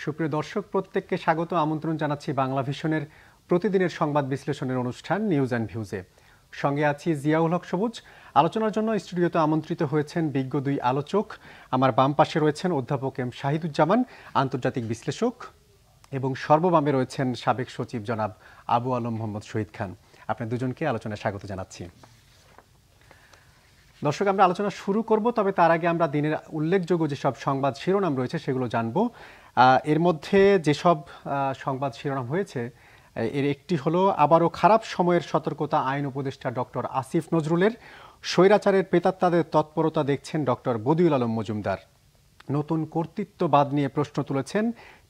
সুপ্রিয় দর্শক প্রত্যেককে স্বাগত আমন্ত্রণ জানাচ্ছি বাংলা ভিশনের প্রতিদিনের সংবাদ বিশ্লেষণের অনুষ্ঠান নিউজ অ্যান্ড ভিউজে। সঙ্গে আছি জিয়াউল হক সবুজ। আলোচনার জন্য স্টুডিওতে আমন্ত্রিত হয়েছেন বিজ্ঞ দুই আলোচক। আমার বাম পাশে রয়েছেন অধ্যাপক এম শাহিদুজ্জামান, আন্তর্জাতিক বিশ্লেষক, এবং সর্ববামে রয়েছেন সাবেক সচিব জনাব আবু আলম মোহাম্মদ শহীদ খান। আপনার দুজনকে আলোচনায় স্বাগত জানাচ্ছি। দর্শক, আমরা আলোচনা শুরু করব, তবে তার আগে আমরা দিনের উল্লেখযোগ্য যেসব সংবাদ শিরোনাম রয়েছে সেগুলো জানব। এর মধ্যে যেসব সংবাদ শিরোনাম হয়েছে এর একটি হলো আবারও খারাপ সময়ের সতর্কতা আইন উপদেষ্টা ডক্টর আসিফ নজরুলের। স্বৈরাচারের প্রেতাত্মাদের তৎপরতা দেখছেন ডক্টর বদিউল আলম মজুমদার। নতুন কর্তৃত্ববাদ নিয়ে প্রশ্ন তুলেছেন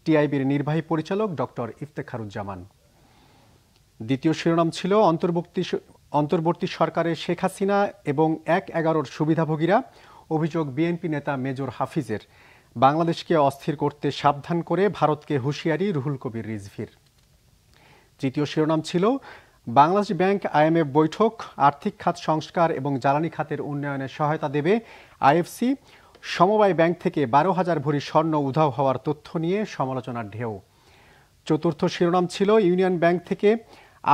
টিআইবির নির্বাহী পরিচালক ডক্টর ইফতেখারুজ্জামান। দ্বিতীয় শিরোনাম ছিল অন্তর্বর্তী সরকারের শেখ হাসিনা এবং ১/১১-র সুবিধাভোগীরা। অভিযোগ বিএনপি নেতা মেজর হাফিজের। বাংলাদেশকে অস্থির করতে সাবধান করে ভারতকে হুঁশিয়ারি রুহুল কবির রিজভির। তৃতীয় শিরোনাম ছিল বাংলাদেশ ব্যাংক আইএমএফ বৈঠক, আর্থিক খাত সংস্কার এবং জ্বালানি খাতের উন্নয়নে সহায়তা দেবে আইএফসি। সমবায় ব্যাংক থেকে ১২,০০০ ভরি স্বর্ণ উধাও হওয়ার তথ্য নিয়ে সমালোচনার ঢেউ। চতুর্থ শিরোনাম ছিল ইউনিয়ন ব্যাংক থেকে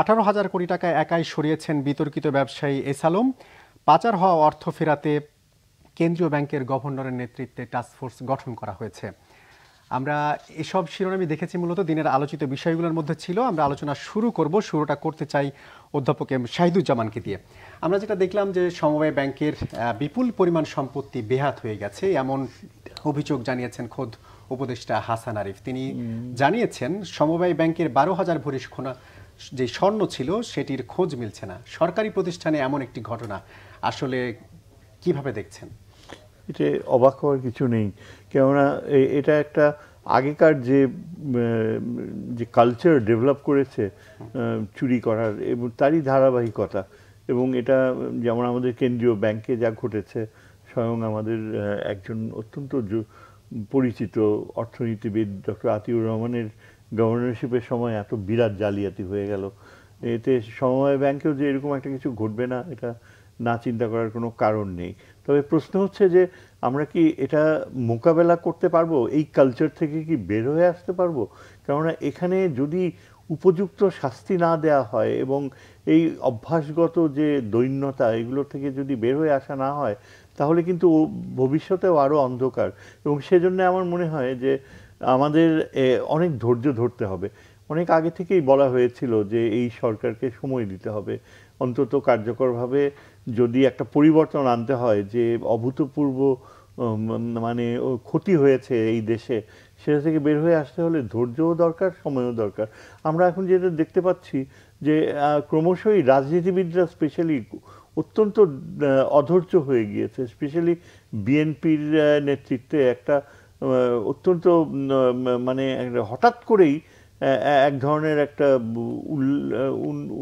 ১৮,০০০ কোটি টাকা একাই সরিয়েছেন বিতর্কিত ব্যবসায়ী এস আলম। পাচার হওয়া অর্থ ফেরাতে কেন্দ্রীয় ব্যাংকের গভর্নরের নেতৃত্বে টাস্কফোর্স গঠন করা হয়েছে। আমরা এসব শিরোনামই দেখেছি মূলত দিনের আলোচিত বিষয়গুলোর মধ্যে ছিল। আমরা আলোচনা শুরুটা করতে চাই অধ্যাপক এম শাহিদুজ্জামানকে দিয়ে। আমরা যেটা দেখলাম যে সমবায় ব্যাংকের বিপুল পরিমাণ সম্পত্তি বেহাত হয়ে গেছে, এমন অভিযোগ জানিয়েছেন খোদ উপদেষ্টা হাসান আরিফ। তিনি জানিয়েছেন সমবায় ব্যাংকের ১২,০০০ ভরি যে স্বর্ণ ছিল সেটির খোঁজ মিলছে না। সরকারি প্রতিষ্ঠানে এমন একটি ঘটনা আসলে কিভাবে দেখছেন? এটা অবাক হওয়ার কিছু নেই, কেননা এটা একটা আগেকার যে কালচার ডেভেলপ করেছে চুরি করার, এবং তারই ধারাবাহিকতা। এবং এটা যেমন আমাদের কেন্দ্রীয় ব্যাংকে যা ঘটেছে, স্বয়ং আমাদের একজন অত্যন্ত পরিচিত অর্থনীতিবিদ ডক্টর আতিউর রহমানের গভর্নরশিপের সময় এত বিরাট জালিয়াতি হয়ে গেল। এতে সমবায় ব্যাংকেও যে এরকম একটা কিছু ঘটবে না, এটা না চিন্তা করার কোনো কারণ নেই। তবে প্রশ্ন হচ্ছে যে আমরা কি এটা মোকাবেলা করতে পারবো? এই কালচার থেকে কি বের হয়ে আসতে পারবো? কেননা এখানে যদি উপযুক্ত শাস্তি না দেওয়া হয় এবং এই অভ্যাসগত যে দৈন্যতা, এগুলো থেকে যদি বের হয়ে আসা না হয়, তাহলে কিন্তু ভবিষ্যতেও আরও অন্ধকার। এবং সেজন্য আমার মনে হয় যে আমাদের অনেক ধৈর্য ধরতে হবে। অনেক আগে থেকেই বলা হয়েছিল যে এই সরকারকে সময় দিতে হবে, অন্তত কার্যকরভাবে যদি একটা পরিবর্তন আনতে হয়, যে অভূতপূর্ব মানে ক্ষতি হয়েছে এই দেশে, সেটা থেকে বের হয়ে আসতে হলে ধৈর্যও দরকার, সময়ও দরকার। আমরা এখন যেটা দেখতে পাচ্ছি যে ক্রমশই রাজনীতিবিদরা স্পেশালি অত্যন্ত অধৈর্য হয়ে গিয়েছে, স্পেশালি বিএনপির নেতৃত্বে একটা অত্যন্ত মানে হঠাৎ করেই এক ধরনের একটা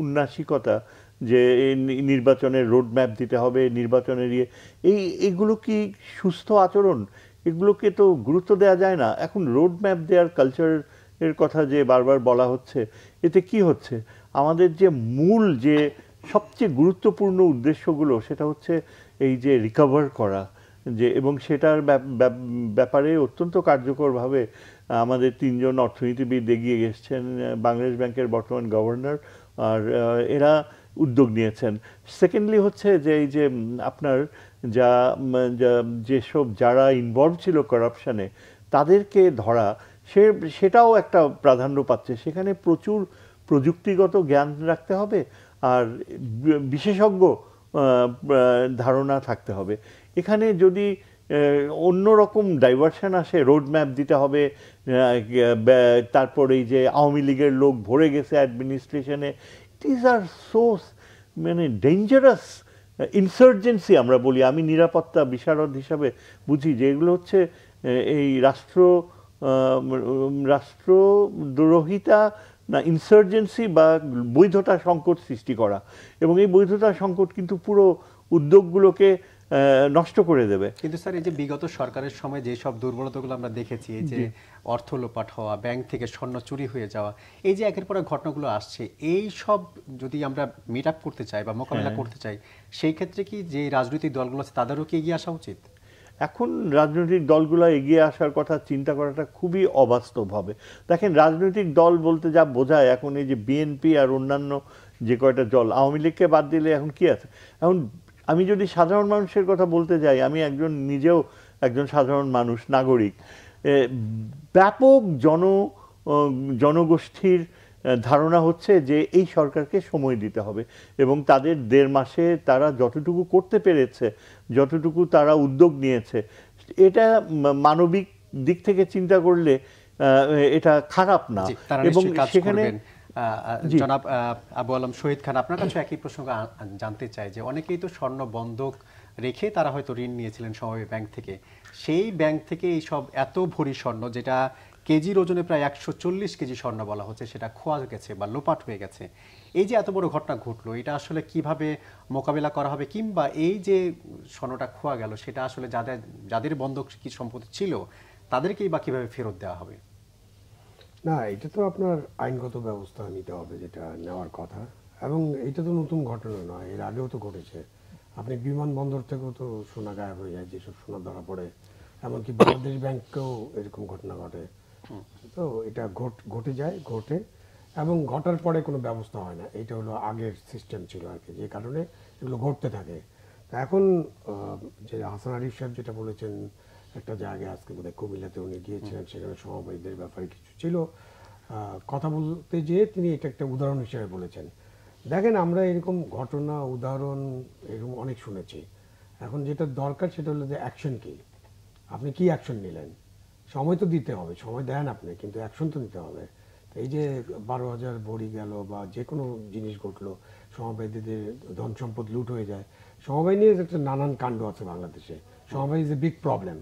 উন্নাসিকতা, যে নির্বাচনের রোড ম্যাপ দিতে হবে, নির্বাচনের এইগুলো কি সুস্থ আচরণ? এগুলোকে তো গুরুত্ব দেওয়া যায় না। এখন রোড ম্যাপ দেওয়ার কালচারের কথা যে বারবার বলা হচ্ছে, এতে কি হচ্ছে? আমাদের যে মূল যে সবচেয়ে গুরুত্বপূর্ণ উদ্দেশ্যগুলো, সেটা হচ্ছে এই যে রিকভার করা, যে এবং সেটার ব্যাপারে অত্যন্ত কার্যকরভাবে আমাদের তিনজন অর্থনীতিবিদ এগিয়ে এসেছেন। বাংলাদেশ ব্যাংকের বর্তমান গভর্নর, আর এরা উদ্যোগ নিয়েছেন। সেকেন্ডলি হচ্ছে যে এই যে আপনার যেসব যারা ইনভলভ ছিল করাপশানে, তাদেরকে ধরা, সেটাও একটা প্রাধান্য পাচ্ছে। সেখানে প্রচুর প্রযুক্তিগত জ্ঞান রাখতে হবে, আর বিশেষজ্ঞ ধারণা থাকতে হবে। এখানে যদি অন্যরকম ডাইভারশন আসে, রোড ম্যাপ দিতে হবে, তারপর এই যে আওয়ামী লীগের লোক ভরে গেছে অ্যাডমিনিস্ট্রেশনে, দিস আর সো মানে ডেঞ্জারাস ইনসার্জেন্সি আমরা বলি। আমি নিরাপত্তা বিশারদ হিসাবে বুঝি যে এগুলো হচ্ছে এই রাষ্ট্রদ্রোহিতা না, ইনসার্জেন্সি বা বৈধতা সংকট সৃষ্টি করা। এবং এই বৈধতা সংকট কিন্তু পুরো উদ্যোগগুলোকে নষ্ট করে দেবে। কিন্তু স্যার, এই যে বিগত সরকারের সময় যে সব দুর্বলতাগুলো আমরা দেখেছি, এই যে অর্থ লোপাট হওয়া, ব্যাংক থেকে স্বর্ণ চুরি হয়ে যাওয়া, এই যে একের পর এক ঘটনাগুলো আসছে, এই সব যদি আমরা মিট আপ করতে চাই বা মোকাবেলা করতে চাই, সেই ক্ষেত্রে কি যে রাজনৈতিক দলগুলো আছে তাদেরও কি এগিয়ে আসা উচিত? এখন রাজনৈতিক দলগুলো এগিয়ে আসার কথা চিন্তা করাটা খুবই অবাস্তব হবে। দেখেন, রাজনৈতিক দল বলতে যা বোঝায়, এখন এই যে বিএনপি আর অন্যান্য যে কয়টা দল, আওয়ামী লীগকে বাদ দিলে এখন কি আছে? এখন আমি যদি সাধারণ মানুষের কথা বলতে যাই, আমি নিজেও একজন সাধারণ মানুষ, নাগরিক। ব্যাপক জনগোষ্ঠীর ধারণা হচ্ছে যে এই সরকারকে সময় দিতে হবে এবং তাদের 1.5 মাসে তারা যতটুকু করতে পেরেছে, যতটুকু তারা উদ্যোগ নিয়েছে, এটা মানবিক দিক থেকে চিন্তা করলে এটা খারাপ না। এবং সেখানে জনাব আবু আলম শহীদ খান, আপনার কাছে একই প্রসঙ্গ জানতে চাই যে অনেকেই তো স্বর্ণ বন্ধক রেখে তারা হয়তো ঋণ নিয়েছিলেন সমবায় ব্যাংক থেকে, সেই ব্যাংক থেকে এই সব এত ভরি স্বর্ণ, যেটা কেজির ওজনে প্রায় 140 কেজি স্বর্ণ বলা হচ্ছে, সেটা খোয়া গেছে বা লোপাট হয়ে গেছে। এই যে এত বড় ঘটনা ঘটলো, এটা আসলে কিভাবে মোকাবেলা করা হবে, কিংবা এই যে স্বর্ণটা খোয়া গেল সেটা আসলে যাদের বন্ধক কি সম্পত্তি ছিল তাদেরকেই বা কিভাবে ফেরত দেওয়া হবে? না, এটা তো আপনার আইনগত ব্যবস্থা নিতে হবে, যেটা নেওয়ার কথা। এবং এটা তো নতুন ঘটনা নয়, এর আগেও তো ঘটেছে। আপনি বিমানবন্দর থেকেও তো সোনা গায়েব হয়ে যায়, যেসব সোনা ধরা পড়ে। এমনকি বাংলাদেশ ব্যাংকেও এরকম ঘটনা ঘটে। তো এটা ঘটে যায়, ঘটে, এবং ঘটার পরে কোনো ব্যবস্থা হয় না। এটা হলো আগের সিস্টেম ছিল আর কি, যে কারণে এগুলো ঘটতে থাকে। তা এখন যে হাসান আরিফ সাহেব যেটা বলেছেন, একটা জায়গায় আজকে বোধহয় কুমিল্লাতে উনি গিয়েছিলেন, সেখানে সমবায়ীদের ব্যাপারে কিছু ছিল, কথা বলতে যেয়ে তিনি এটা একটা উদাহরণ হিসেবে বলেছেন। দেখেন, আমরা এরকম ঘটনা, উদাহরণ এরকম অনেক শুনেছি। এখন যেটা দরকার সেটা হলো যে অ্যাকশন কি, আপনি কি অ্যাকশন নিলেন। সময় তো দিতে হবে, সময় দেন আপনি, কিন্তু অ্যাকশন তো নিতে হবে। তো এই যে 12,000 ভরি গেল বা যে কোনো জিনিস ঘটলো, সমবায়ীদের ধন সম্পদ লুট হয়ে যায়। সমবায় নিয়ে একটা নানান কাণ্ড আছে বাংলাদেশে। সমবায় ইজ এ বিগ প্রবলেম।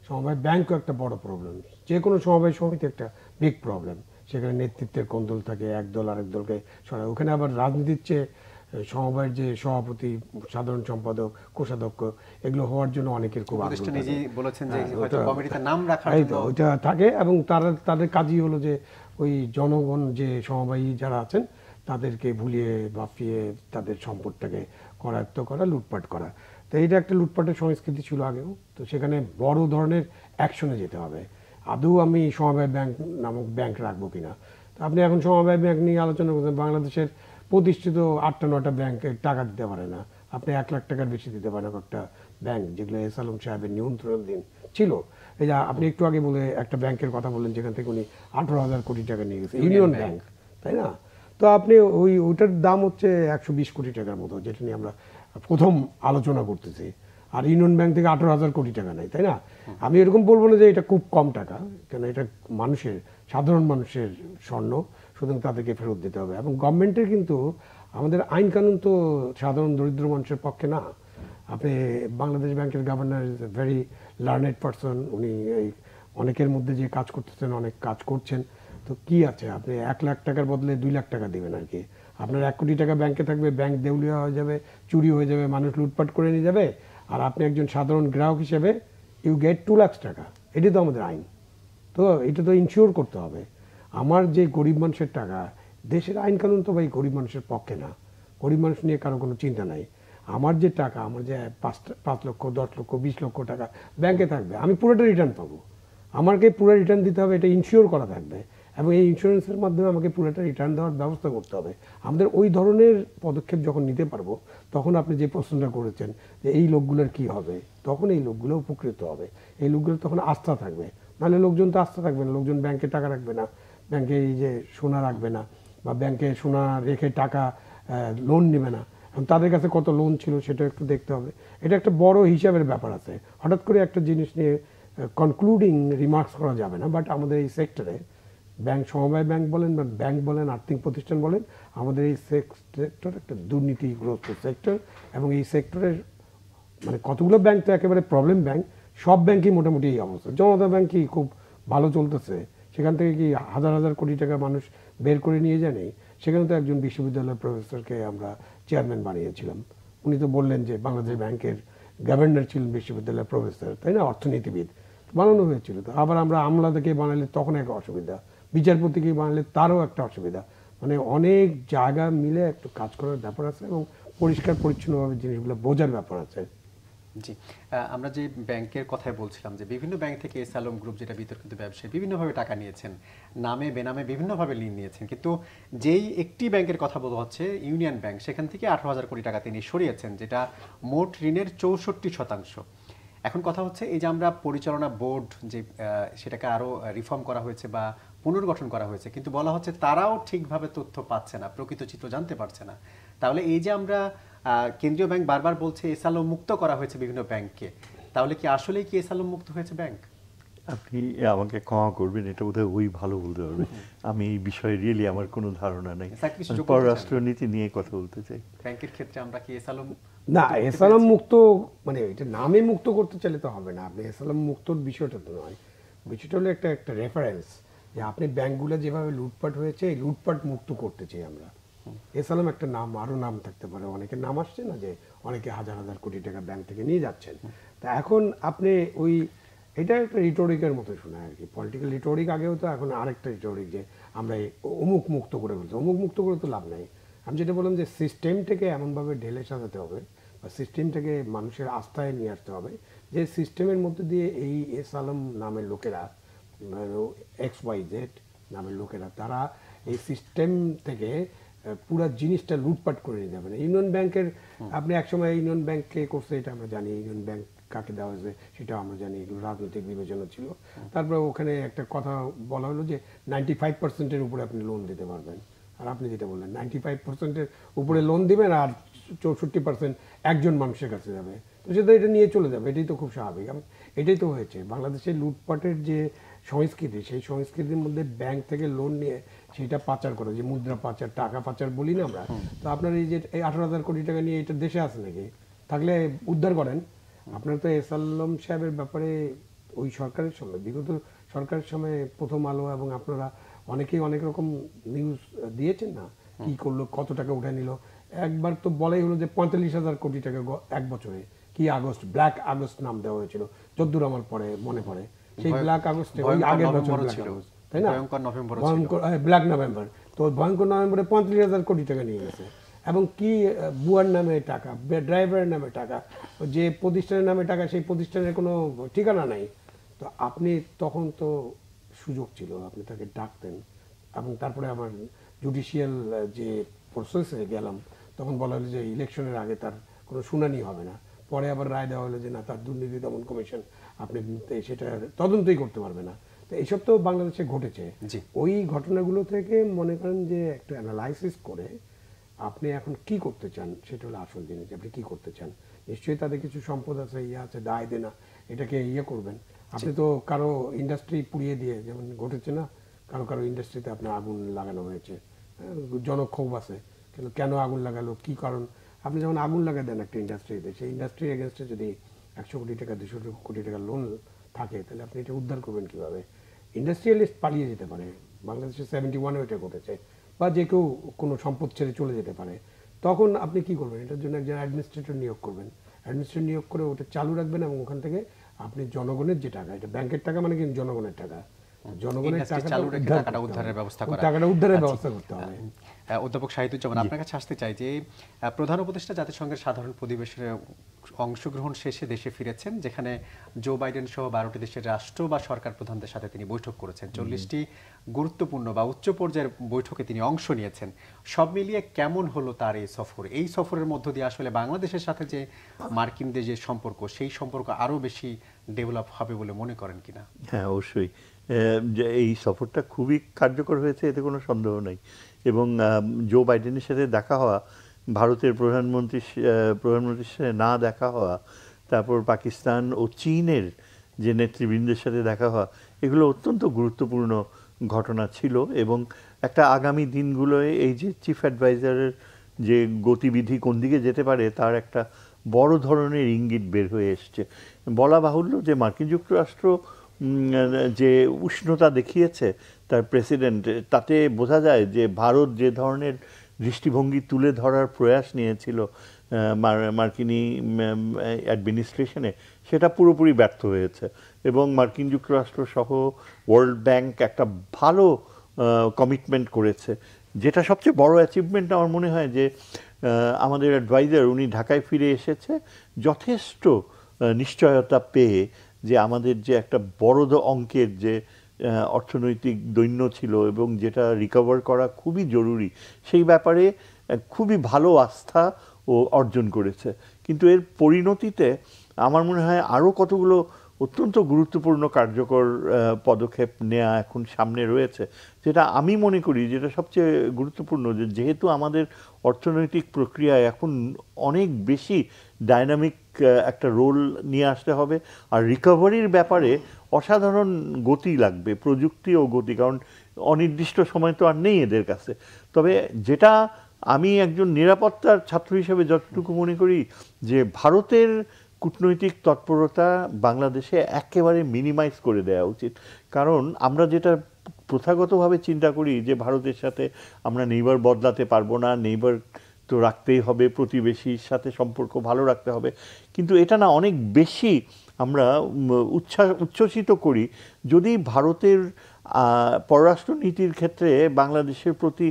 সমবায় ব্যাংকও একটা বড় প্রবলেম। যে কোনো সমবায় সমিতি একটা বিগ প্রবলেম। সেখানে নেতৃত্বের কোন্দল থাকে, এক দল আরেক দলকে সরায়। ওখানে আবার রাজনীতির চেয়ে সমবায়ের যে সভাপতি, সাধারণ সম্পাদক, কোষাধ্যক্ষ, এগুলো হওয়ার জন্য অনেকের খুব আগ্রহ থাকে। ওইটা থাকে, এবং তাদের কাজই হলো যে ওই জনগণ, যে সমবায়ী যারা আছেন, তাদেরকে ভুলিয়ে বাফিয়ে তাদের সম্পদটাকে করায়ত্ত করা, লুটপাট করা। তো এইটা একটা লুটপাটের সংস্কৃতি ছিল আগেও। তো সেখানে বড় ধরনের অ্যাকশনে যেতে হবে। আদৌ আমি সমবায় ব্যাংক নামক ব্যাংক রাখবো কিনা। তো আপনি এখন সমবায় ব্যাংক নিয়ে আলোচনা করছেন, বাংলাদেশের প্রতিষ্ঠিত 8টা-9টা ব্যাংকে টাকা দিতে পারে না। আপনি 1 লাখ টাকার বেশি দিতে পারেন একটা ব্যাংক, যেগুলো এস আলম সাহেবের নিয়ন্ত্রণাধীন ছিল। এই যে আপনি একটু আগে বলে একটা ব্যাংকের কথা বললেন, যেখান থেকে উনি 18,000 কোটি টাকা নিয়ে গেছে, ইউনিয়ন ব্যাংক, তাই না? তো আপনি ওইটার দাম হচ্ছে 120 কোটি টাকার মতো, যেটা নিয়ে আমরা প্রথম আলোচনা করতেছি। আর ইউনিয়ন ব্যাংক থেকে 18,000 কোটি টাকা নেই, তাই না? আমি এরকম বলবো না যে এটা খুব কম টাকা, কেন এটা মানুষের, সাধারণ মানুষের স্বর্ণ, সুতরাং তাদেরকে ফেরত দিতে হবে। এবং গভর্নমেন্টের কিন্তু, আমাদের আইন কানুন তো সাধারণ দরিদ্র মানুষের পক্ষে না। আপনি বাংলাদেশ ব্যাংকের governor is a very learned person. উনি এই অনেকের মধ্যে যে কাজ করতেছেন, অনেক কাজ করছেন। তো কি আছে, আপনি 1 লাখ টাকার বদলে 2 লাখ টাকা দেবেন আর কি। আপনার 1 কোটি টাকা ব্যাংকে থাকবে, ব্যাংক দেউলিয়া হয়ে যাবে, চুরি হয়ে যাবে, মানুষ লুটপাট করে নিয়ে যাবে, আর আপনি একজন সাধারণ গ্রাহক হিসেবে ইউ গেট 2 লাখ টাকা। এটি তো আমাদের আইন। তো এটা তো ইনশিওর করতে হবে। আমার যে গরিব মানুষের টাকা, দেশের আইন কানুন তো ভাই গরিব মানুষের পক্ষে না। গরিব মানুষ নিয়ে কারো কোনো চিন্তা নাই। আমার যে টাকা, আমার যে 5 লক্ষ, 10 লক্ষ, 20 লক্ষ টাকা ব্যাংকে থাকবে, আমি পুরোটা রিটার্ন পাবো। আমাকে পুরো রিটার্ন দিতে হবে, এটা ইনশিওর করা থাকবে, এবং এই ইন্স্যুরেন্সের মাধ্যমে আমাকে পুরোটা রিটার্ন দেওয়ার ব্যবস্থা করতে হবে। আমাদের ওই ধরনের পদক্ষেপ যখন নিতে পারবো, তখন আপনি যে প্রশ্নটা করেছেন যে এই লোকগুলোর কি হবে, তখন এই লোকগুলো উপকৃত হবে। এই লোকগুলো তখন আস্থা থাকবে। নাহলে লোকজন তো আস্থা থাকবে না, লোকজন ব্যাংকে টাকা রাখবে না, ব্যাংকে এই যে সোনা রাখবে না, বা ব্যাংকে সোনা রেখে টাকা লোন নেবে না। তাদের কাছে কত লোন ছিল সেটা একটু দেখতে হবে। এটা একটা বড় হিসাবের ব্যাপার আছে। হঠাৎ করে একটা জিনিস নিয়ে কনক্লুডিং রিমার্কস করা যাবে না। বাট আমাদের এই সেক্টরে, ব্যাংক, সমবায় ব্যাংক বলেন বা ব্যাংক বলেন, আর্থিক প্রতিষ্ঠান বলেন, আমাদের এই সেক্টর একটা দুর্নীতিগ্রস্ত সেক্টর। এবং এই সেক্টরের মানে কতগুলো ব্যাংক তো একেবারে প্রবলেম ব্যাংক, সব ব্যাংকই মোটামুটি এই অবস্থা। জনতা ব্যাংকই খুব ভালো চলতেছে, সেখান থেকে কি হাজার হাজার কোটি টাকা মানুষ বের করে নিয়ে যায়নি। সেখানে তো একজন বিশ্ববিদ্যালয়ের প্রফেসরকে আমরা চেয়ারম্যান বানিয়েছিলাম। উনি তো বললেন যে বাংলাদেশ ব্যাংকের গভর্নর ছিলেন বিশ্ববিদ্যালয়ের প্রফেসর, তাই না, অর্থনীতিবিদ, বানানো হয়েছিল। তো আবার আমরা আমলাদেরকে বানালে তখন একটা অসুবিধা, বিচারপতিকে বানালে তারও একটা অসুবিধা। মানে অনেক জায়গা মিলে একটু কাজ করার ব্যাপার আছে, এবং পরিষ্কার পরিচ্ছন্নভাবে জিনিসগুলো বোঝার ব্যাপার আছে। জি, আমরা যে ব্যাংকের কথাই বলছিলাম যে বিভিন্ন ব্যাংক থেকে এস আলম গ্রুপ যেটা বিতর্কিত ব্যবসায়ী বিভিন্নভাবে টাকা নিয়েছেন, নামে বেনামে বিভিন্নভাবে ঋণ নিয়েছেন, কিন্তু যেই একটি ব্যাংকের কথা বলা হচ্ছে ইউনিয়ন ব্যাংক, সেখান থেকে 18,000 কোটি টাকা তিনি সরিয়েছেন, যেটা মোট ঋণের 64%। এখন কথা হচ্ছে এই যে আমরা পরিচালনা বোর্ড যে সেটাকে আরো রিফর্ম করা হয়েছে বা পুনর্গঠন করা হয়েছে, কিন্তু বলা হচ্ছে তারাও ঠিকভাবে তথ্য পাচ্ছে না, প্রকৃত চিত্র জানতে পারছে না। তাহলে এই যে আমরা কেন্দ্রীয় ব্যাংক বারবার বলছে এস আলম মুক্ত করা হয়েছে বিভিন্ন ব্যাংককে, তাহলে কি আসলেই কি এস আলম মুক্ত হয়েছে ব্যাংক? আপনি আমাকে ক্ষমা করবেন, এটা বোধহয় ওই ভালো বলতে পারবে। আমি এই বিষয়ে রিয়েলি আমার কোনো ধারণা নেই। পররাষ্ট্রনীতি নিয়ে কথা বলতে চাই। ব্যাংকের ক্ষেত্রে আমরা কি এস আলম না, এস আলম মুক্ত মানে এটা নামে মুক্ত করতে চাইলে তো হবে না। আপনি এস আলম মুক্তর বিষয়টা তো নয়, বিষয়টা হলো একটা একটা রেফারেন্স যে আপনি ব্যাংকগুলো যেভাবে লুটপাট হয়েছে এই লুটপাট মুক্ত করতে চাই আমরা। এস আলম একটা নাম, আরো নাম থাকতে পারে, অনেকের নাম আসছে না যে অনেকে হাজার হাজার কোটি টাকা ব্যাংক থেকে নিয়ে যাচ্ছেন। তা এখন আপনি ওই এটা একটা রিটোরিকের মতো শোনায় আর কি, পলিটিক্যাল রিটোরিক আগেও তো, এখন আরেকটা রিটোরিক যে আমরা অমুক মুক্ত করে বলছি। অমুক মুক্ত করে তো লাভ নাই। আমি যেটা বললাম যে সিস্টেমটাকে এমনভাবে ঢেলে সাজাতে হবে বা সিস্টেমটাকে মানুষের আস্থায় নিয়ে আসতে হবে যে সিস্টেমের মধ্যে দিয়ে এই এস আলম নামের লোকেরা, XYZ নামের লোকেরা, তারা এই সিস্টেম থেকে পুরো জিনিসটা লুটপাট করে নিয়ে যাবে না। ইউনিয়ন ব্যাংকের আপনি একসময় ইউনিয়ন ব্যাংককে করছে এটা আমরা জানি, ইউনিয়ন ব্যাংক কাকে দেওয়া হয়েছে সেটাও আমরা জানি, এগুলো রাজনৈতিক বিবেচনা ছিল। তারপরে ওখানে একটা কথা বলা হলো যে 95%-এর উপরে আপনি লোন দিতে পারবেন। আর আপনি যেটা বললেন 95%-এর উপরে লোন দিবেন আর 64% একজন মানুষের কাছে যাবে, তো সেটা এটা নিয়ে চলে যাবে। এটাই তো খুব স্বাভাবিক, এটাই তো হয়েছে বাংলাদেশের লুটপাটের যে সংস্কৃতি, সেই সংস্কৃতির মধ্যে ব্যাংক থেকে লোন নিয়ে সেটা পাচার করা, যে মুদ্রা পাচার, টাকা পাচার বলি না আমরা। তো আপনার এই যে 18,000 কোটি টাকা নিয়ে এটা দেশে আছে নাকি? থাকলে উদ্ধার করেন। আপনার তো এস আলম সাহেবের ব্যাপারে ওই সরকারের সময়, বিগত সরকারের সময় প্রথম আলো এবং আপনারা অনেকেই অনেক রকম নিউজ দিয়েছেন না, কি করলো, কত টাকা উঠে নিল। একবার তো বলাই হলো যে 45,000 কোটি টাকা এক বছরে, কি আগস্ট, ব্ল্যাক আগস্ট নাম দেওয়া হয়েছিল, যদ্দূর আমার পরে মনে পড়ে। সেই ব্ল্যাক আগস্ট আগের বছর ব্ল্যাক আগস্ট, তাই না, ভয়ঙ্কর ব্ল্যাক নভেম্বর। তো ভয়ঙ্কর নভেম্বরে 45,000 কোটি টাকা নিয়ে গেছে। এবং কি বুয়ার নামে টাকা, ড্রাইভারের নামে টাকা, যে প্রতিষ্ঠানের নামে টাকা, সেই প্রতিষ্ঠানের কোনো ঠিকানা নাই। তো আপনি তখন তো সুযোগ ছিল, আপনি তাকে ডাকতেন। এবং তারপরে আমার জুডিশিয়াল যে প্রসেসে গেলাম, তখন বলা হলো যে ইলেকশনের আগে তার কোনো শুনানি হবে না। পরে আবার রায় দেওয়া হলো যে না, তার দুর্নীতি দমন কমিশন আপনি সেটা তদন্তই করতে পারবে না। তো এইসব তো বাংলাদেশে ঘটেছে। ওই ঘটনাগুলো থেকে মনে করেন যে একটা অ্যানালাইসিস করে আপনি এখন কি করতে চান, সেটা হলো আসল জিনিস। আপনি কি করতে চান? নিশ্চয়ই তাদের কিছু সম্পদ আছে, ইয়ে আছে, দায় দেনা, এটাকে ইয়ে করবেন। আপনি তো কারো ইন্ডাস্ট্রি পুড়িয়ে দিয়ে, যেমন ঘটেছে না, কারো কারো ইন্ডাস্ট্রিতে আপনার আগুন লাগানো হয়েছে, জনক্ষোভ আছে, কিন্তু কেন আগুন লাগালো, কি কারণ? আপনি যখন আগুন লাগা দেন একটা ইন্ডাস্ট্রিতে, সেই ইন্ডাস্ট্রির এগেনস্টে যদি 100 কোটি টাকা 200 কোটি টাকা লোন থাকে, তাহলে আপনি এটা উদ্ধার করবেন কিভাবে? ইন্ডাস্ট্রিয়ালিস্ট পালিয়ে যেতে পারে, বাংলাদেশে 71-এ এটা ঘটেছে, বা যে কেউ কোনো সম্পদ ছেড়ে চলে যেতে পারে। তখন আপনি কি করবেন? এটার জন্য একজন অ্যাডমিনিস্ট্রেটর নিয়োগ করবেন, অ্যাডমিনিস্ট্রেটর নিয়োগ করে ওটা চালু রাখবেন, এবং ওখান থেকে আপনি জনগণের যে টাকা, এটা ব্যাংকের টাকা মানে কিন্তু জনগণের টাকা, জনগণের টাকাটা উদ্ধারের ব্যবস্থা করতে হবে। অধ্যাপক শাহিদুজ্জামান, আপনার কাছে আসতে চাই যে প্রধান উপদেষ্টা জাতিসংঘের সাধারণ অধিবেশনে অংশগ্রহণ শেষে দেশে ফিরেছেন, যেখানে জো বাইডেন সহ 12টি দেশের রাষ্ট্র বা সরকার প্রধানদের সাথে তিনি বৈঠক করেছেন। 40টি গুরুত্বপূর্ণ বা উচ্চ পর্যায়ের বৈঠকে তিনি অংশ নিয়েছেন। সব মিলিয়ে কেমন হলো তার এই সফর? এই সফরের মধ্য দিয়ে আসলে বাংলাদেশের সাথে যে মার্কিনদের যে সম্পর্ক, সেই সম্পর্ক আরো বেশি ডেভেলপ হবে বলে মনে করেন কিনা? হ্যাঁ, অবশ্যই। এই সফরটা খুবই কার্যকর হয়েছে, এতে কোনো সন্দেহ নেই। এবং জো বাইডেনের সাথে দেখা হওয়া, ভারতের প্রধানমন্ত্রীর সাথে না দেখা হওয়া, তারপর পাকিস্তান ও চীনের যে নেতৃবৃন্দের সাথে দেখা হওয়া, এগুলো অত্যন্ত গুরুত্বপূর্ণ ঘটনা ছিল। এবং একটা আগামী দিনগুলোয় এই যে চিফ অ্যাডভাইজারের যে গতিবিধি কোন দিকে যেতে পারে, তার একটা বড় ধরনের ইঙ্গিত বের হয়ে এসছে। বলা বাহুল্য যে মার্কিন যুক্তরাষ্ট্র যে উষ্ণতা দেখিয়েছে তার প্রেসিডেন্ট, তাতে বোঝা যায় যে ভারত যে ধরনের দৃষ্টিভঙ্গি তুলে ধরার প্রয়াস নিয়েছিল মার্কিনী অ্যাডমিনিস্ট্রেশনে, সেটা পুরোপুরি ব্যর্থ হয়েছে। এবং মার্কিন যুক্তরাষ্ট্র সহ ওয়ার্ল্ড ব্যাংক একটা ভালো কমিটমেন্ট করেছে। যেটা সবচেয়ে বড় অ্যাচিভমেন্ট আমার মনে হয় যে আমাদের অ্যাডভাইজার, উনি ঢাকায় ফিরে এসেছে যথেষ্ট নিশ্চয়তা পেয়ে যে আমাদের যে একটা বড় অঙ্কের যে অর্থনৈতিক দৈন্য ছিল এবং যেটা রিকভার করা খুবই জরুরি, সেই ব্যাপারে খুবই ভালো আস্থা ও অর্জন করেছে। কিন্তু এর পরিণতিতে আমার মনে হয় আরও কতগুলো অত্যন্ত গুরুত্বপূর্ণ কার্যকর পদক্ষেপ নেওয়া এখন সামনে রয়েছে, যেটা আমি মনে করি যেটা সবচেয়ে গুরুত্বপূর্ণ, যে যেহেতু আমাদের অর্থনৈতিক প্রক্রিয়ায় এখন অনেক বেশি ডাইনামিক একটা রোল নিয়ে আসতে হবে, আর রিকভারির ব্যাপারে অসাধারণ গতি লাগবে, প্রযুক্তি ও গতি, কারণ অনির্দিষ্ট সময় তো আর নেই এদের কাছে। তবে যেটা আমি একজন নিরাপত্তার ছাত্র হিসেবে যতটুকু মনে করি, যে ভারতের কূটনৈতিক তৎপরতা বাংলাদেশে একেবারে মিনিমাইজ করে দেওয়া উচিত। কারণ আমরা যেটা প্রথাগতভাবে চিন্তা করি যে ভারতের সাথে আমরা নেইবার বদলাতে পারবো না, নেইবার তো রাখতেই হবে, প্রতিবেশীর সাথে সম্পর্ক ভালো রাখতে হবে, কিন্তু এটা না, অনেক বেশি আমরা উচ্ছ্বসিত করি যদি ভারতের পররাষ্ট্রনীতির ক্ষেত্রে বাংলাদেশের প্রতি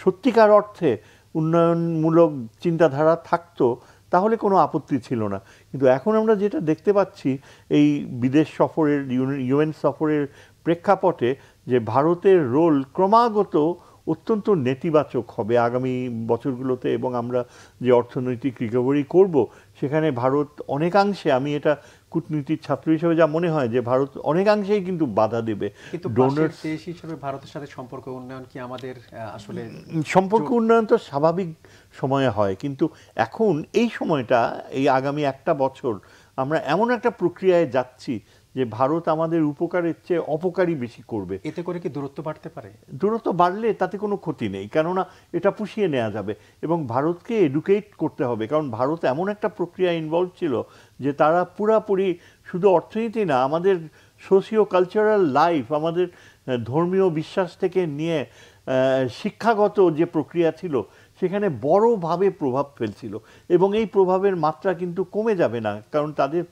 সত্যিকার অর্থে উন্নয়নমূলক চিন্তাধারা থাকতো, তাহলে কোনো আপত্তি ছিল না। কিন্তু এখন আমরা যেটা দেখতে পাচ্ছি এই বিদেশ সফরের, ইউএন সফরের প্রেক্ষাপটে, যে ভারতের রোল ক্রমাগত অত্যন্ত নেতিবাচক হবে আগামী বছরগুলোতে, এবং আমরা যে অর্থনৈতিক রিকভারি করব সেখানে ভারত অনেকাংশে, আমি এটা কূটনীতির ছাত্র হিসেবে যা মনে হয়, যে ভারত অনেকাংশেই কিন্তু বাধা দেবে। কিন্তু ডোনার দেশ হিসেবে ভারতের সাথে সম্পর্ক উন্নয়ন কি আমাদের আসলে সম্পর্ক উন্নয়ন তো স্বাভাবিক সময়ে হয়, কিন্তু এখন এই সময়টা, এই আগামী একটা বছর আমরা এমন একটা প্রক্রিয়ায় যাচ্ছি যে ভারত আমাদের উপকারের চেয়ে অপকারই বেশি করবে। এতে করে কি দূরত্ব বাড়তে পারে? দূরত্ব বাড়লে তাতে কোনো ক্ষতি নেই, কেননা এটা পুষিয়ে নেওয়া যাবে, এবং ভারতকে এডুকেট করতে হবে, কারণ ভারত এমন একটা প্রক্রিয়া ইনভলভ ছিল যে তারা পুরাপুরি শুধু অর্থনীতি না, আমাদের সোশিও কালচারাল লাইফ, আমাদের ধর্মীয় বিশ্বাস থেকে নিয়ে শিক্ষাগত যে প্রক্রিয়া ছিল সেখানে বড়ভাবে প্রভাব ফেলছিল, এবং এই প্রভাবের মাত্রা কিন্তু কমে যাবে না, কারণ তাদের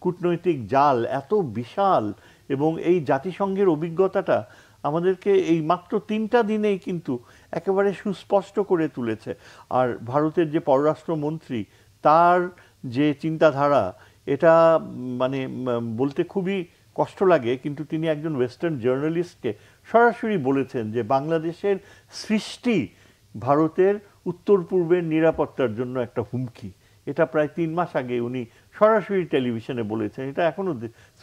কূটনৈতিক জাল এত বিশাল, এবং এই জাতিসংঘের অভিজ্ঞতাটা আমাদেরকে এই মাত্র 3টা দিনেই কিন্তু একেবারে সুস্পষ্ট করে তুলেছে। আর ভারতের যে পররাষ্ট্রমন্ত্রী, তার যে চিন্তাধারা, এটা মানে বলতে খুবই কষ্ট লাগে, কিন্তু তিনি একজন ওয়েস্টার্ন জার্নালিস্টকে সরাসরি বলেছেন যে বাংলাদেশের সৃষ্টি ভারতের উত্তর পূর্বের নিরাপত্তার জন্য একটা হুমকি। এটা প্রায় 3 মাস আগে উনি সরাসরি টেলিভিশনে বলেছেন। এটা এখনও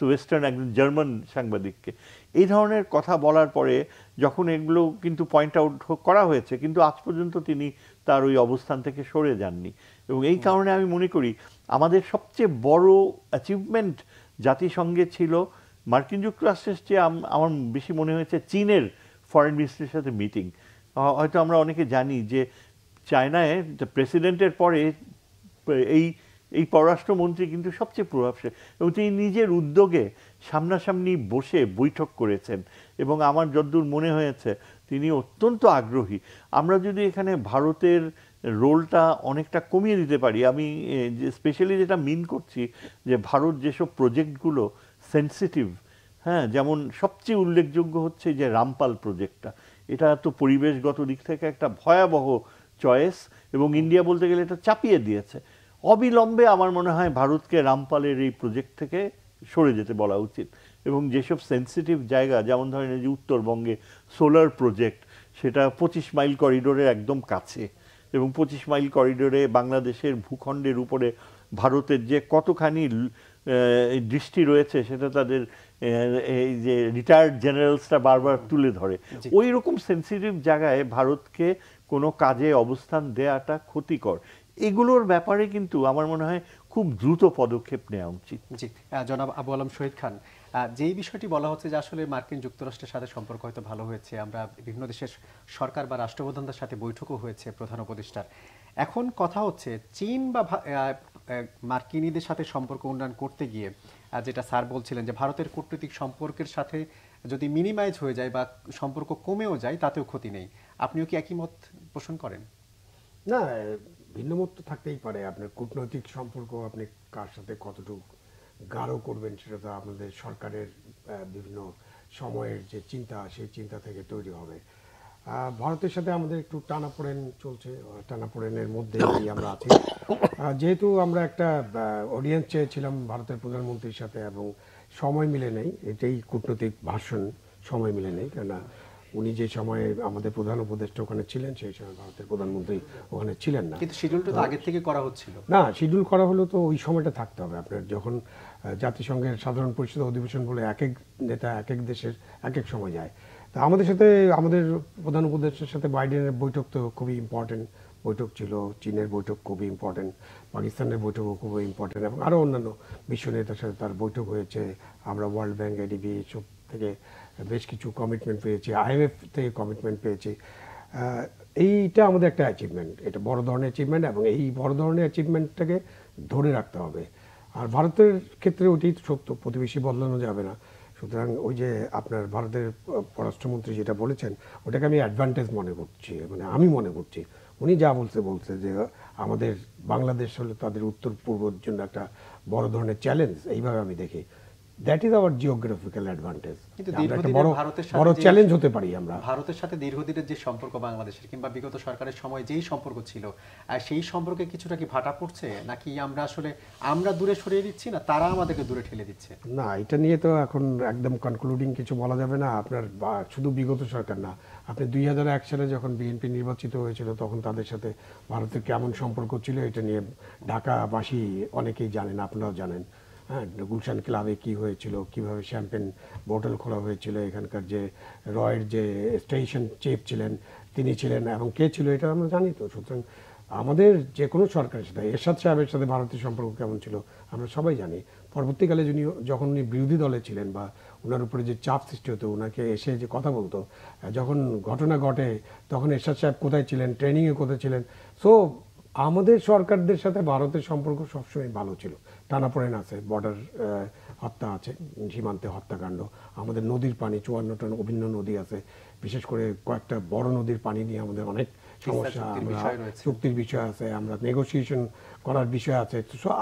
ওয়েস্টার্ন একজন জার্মান সাংবাদিককে। এই ধরনের কথা বলার পরে যখন এগুলো কিন্তু পয়েন্ট আউট করা হয়েছে, কিন্তু আজ পর্যন্ত তিনি তার ওই অবস্থান থেকে সরে যাননি, এবং এই কারণে আমি মনে করি আমাদের সবচেয়ে বড় অ্যাচিভমেন্ট জাতিসংঘে ছিল মার্কিন যুক্তরাষ্ট্রের চেয়ে আমার বেশি মনে হয়েছে চীনের ফরেন মিনিস্ট্রির সাথে মিটিং। হয়তো আমরা অনেকে জানি যে চায়নায় প্রেসিডেন্টের পরে এই এই পররাষ্ট্রমন্ত্রী কিন্তু সবচেয়ে প্রভাবশালী, এবং তিনি নিজের উদ্যোগে সামনাসামনি বসে বৈঠক করেছেন, এবং আমার যতদূর মনে হয়েছে তিনি অত্যন্ত আগ্রহী। আমরা যদি এখানে ভারতের রোলটা অনেকটা কমিয়ে দিতে পারি, আমি স্পেশালি যেটা মিন করছি যে ভারত যেসব প্রজেক্টগুলো সেন্সিটিভ, হ্যাঁ, যেমন সবচেয়ে উল্লেখযোগ্য হচ্ছে যে রামপাল প্রজেক্টটা, এটা তো পরিবেশগত দিক থেকে একটা ভয়াবহ চয়েস, এবং ইন্ডিয়া বলতে গেলে এটা চাপিয়ে দিয়েছে। অবিলম্বে আমার মনে হয় ভারতকে রামপালের এই প্রজেক্ট থেকে সরে যেতে বলা উচিত, এবং যেসব সেন্সিটিভ জায়গা, যেমন ধরেন যে উত্তরবঙ্গে সোলার প্রজেক্ট, সেটা 25 মাইল করিডোরের একদম কাছে, এবং 25 মাইল করিডোরে বাংলাদেশের ভূখণ্ডের উপরে ভারতের যে কতখানি দৃষ্টি রয়েছে সেটা তাদের এই যে রিটায়ার্ড জেনারেলসরা বারবার তুলে ধরে। ওই রকম সেন্সিটিভ জায়গায় ভারতকে কোনো কাজে অবস্থান দেওয়াটা ক্ষতিকর। এগুলোর ব্যাপারে কিন্তু আমার মনে হয় খুব দ্রুত পদক্ষেপ নেওয়া উচিত। জি, জনাব আবু আলম শহীদ খান, যেই বিষয়টি বলা হচ্ছে যে আসলে মার্কিন যুক্তরাষ্ট্রের সাথে সম্পর্ক হয়তো ভালো হয়েছে, আমরা বিভিন্ন দেশের সরকার বা রাষ্ট্রপ্রধানদের সাথে বৈঠকও হয়েছে প্রধান উপদেষ্টার, এখন কথা হচ্ছে চীন বা মার্কিনীদের সাথে সম্পর্ক উন্নয়ন করতে গিয়ে যেটা স্যার বলছিলেন যে ভারতের কূটনৈতিক সম্পর্কের সাথে যদি মিনিমাইজ হয়ে যায় বা সম্পর্ক কমেও যায় তাতেও ক্ষতি নেই, আপনিও কি একই মত পোষণ করেন? না, ভিন্নমত তো থাকতেই পারে। আপনার কূটনৈতিক সম্পর্ক আপনি কার সাথে কতটুকু গাঢ় করবেন সেটা তো আপনাদের সরকারের বিভিন্ন সময়ের যে চিন্তা, সেই চিন্তা থেকে তৈরি হবে। ভারতের সাথে আমাদের একটু টানাপোড়েন চলছে, টানাপোড়েনের মধ্যে আমরা আছি। যেহেতু আমরা একটা অডিয়েন্স চেয়েছিলাম ভারতের প্রধানমন্ত্রীর সাথে এবং সময় মিলে নেই, এটাই কূটনৈতিক ভাষণ, সময় মিলে নেই। কেননা উনি যে সময়ে আমাদের প্রধান উপদেষ্টা ওখানে ছিলেন সেই সময় ভারতের প্রধানমন্ত্রী ওখানে ছিলেন না। কিন্তু শিডিউলটা তো আগের থেকে করা হচ্ছিল। না, শিডিউল করা হলো তো ওই সময়টা থাকতে হবে আপনার। যখন জাতিসংঘের সাধারণ পরিষদ অধিবেশন বলে এক এক নেতা এক এক দেশের এক এক সময় যায়, তা আমাদের সাথে আমাদের প্রধান উপদেষ্টার সাথে বাইডেনের বৈঠক তো খুবই ইম্পর্টেন্ট বৈঠক ছিল, চীনের বৈঠক খুবই ইম্পর্টেন্ট, পাকিস্তানের বৈঠকও খুবই ইম্পর্টেন্ট, এবং আরও অন্যান্য বিশ্ব নেতার সাথে তার বৈঠক হয়েছে। আমরা ওয়ার্ল্ড ব্যাংক, এডিবি সব থেকে বেশ কিছু কমিটমেন্ট পেয়েছি, IMF থেকে কমিটমেন্ট পেয়েছি। এইটা আমাদের একটা অ্যাচিভমেন্ট, এটা বড় ধরনের অ্যাচিভমেন্ট, এবং এই বড় ধরনের অ্যাচিভমেন্টটাকে ধরে রাখতে হবে। আর ভারতের ক্ষেত্রে ওইটাই সত্য, প্রতিবেশী বদলানো যাবে না। সুতরাং ওই যে আপনার ভারতের পররাষ্ট্রমন্ত্রী যেটা বলেছেন ওটাকে আমি অ্যাডভান্টেজ মনে করছি, মানে আমি মনে করছি উনি যা বলছে যে আমাদের বাংলাদেশ হলো তাদের উত্তর পূর্বের জন্য একটা বড় ধরনের চ্যালেঞ্জ, এইভাবে আমি দেখি। That is our geographical advantage. কিন্তু একটা বড় চ্যালেঞ্জ হতে পারি আমরা। ভারতের সাথে দীর্ঘদিনের যে সম্পর্ক বাংলাদেশের কিংবা বিগত সরকারের সময় যেই সম্পর্ক ছিল, আর সেই সম্পর্কে কিছুটা কি ভাটা পড়ছে, নাকি আমরা দূরে সরিয়ে দিচ্ছি, না তারা আমাদেরকে দূরে ঠেলে দিচ্ছে? না, এটা নিয়ে তো এখন একদম কনক্লুডিং কিছু বলা যাবে না। আপনার শুধু বিগত সরকার না, আপনি 2001 সালে যখন বিএনপি নির্বাচিত হয়েছিল তখন তাদের সাথে ভারতের কেমন সম্পর্ক ছিল এটা নিয়ে ঢাকাবাসী অনেকেই জানেন, আপনারাও জানেন। হ্যাঁ, গুলশান ক্লাবে কি হয়েছিল, কিভাবে শ্যাম্পেন বোতল খোলা হয়েছিল, এখানকার যে রয়ের যে স্টেশন চিফ ছিলেন তিনি ছিলেন, এবং কে ছিল এটা আমরা জানি তো। সুতরাং আমাদের যে কোনো সরকারের সাথে, এরশাদ সাহেবের সাথে ভারতের সম্পর্ক কেমন ছিল আমরা সবাই জানি। পরবর্তীকালে যখন উনি বিরোধী দলে ছিলেন বা ওনার উপরে যে চাপ সৃষ্টি হতো, ওনাকে এসে যে কথা বলতো, যখন ঘটনা ঘটে তখন এরশাদ সাহেব কোথায় ছিলেন, ট্রেনিংয়ে কোথায় ছিলেন। সো আমাদের সরকারদের সাথে ভারতের সম্পর্ক সবসময় ভালো ছিল। টানাপোড়েন আছে, বর্ডার হত্যা আছে, সীমান্তে হত্যাকাণ্ড, আমাদের নদীর পানি 54টা অভিন্ন নদী আছে, বিশেষ করে কয়েকটা বড় নদীর পানি নিয়ে আমাদের অনেক সমস্যা, চুক্তির বিষয় আছে, আমরা নেগোসিয়েশন করার বিষয় আছে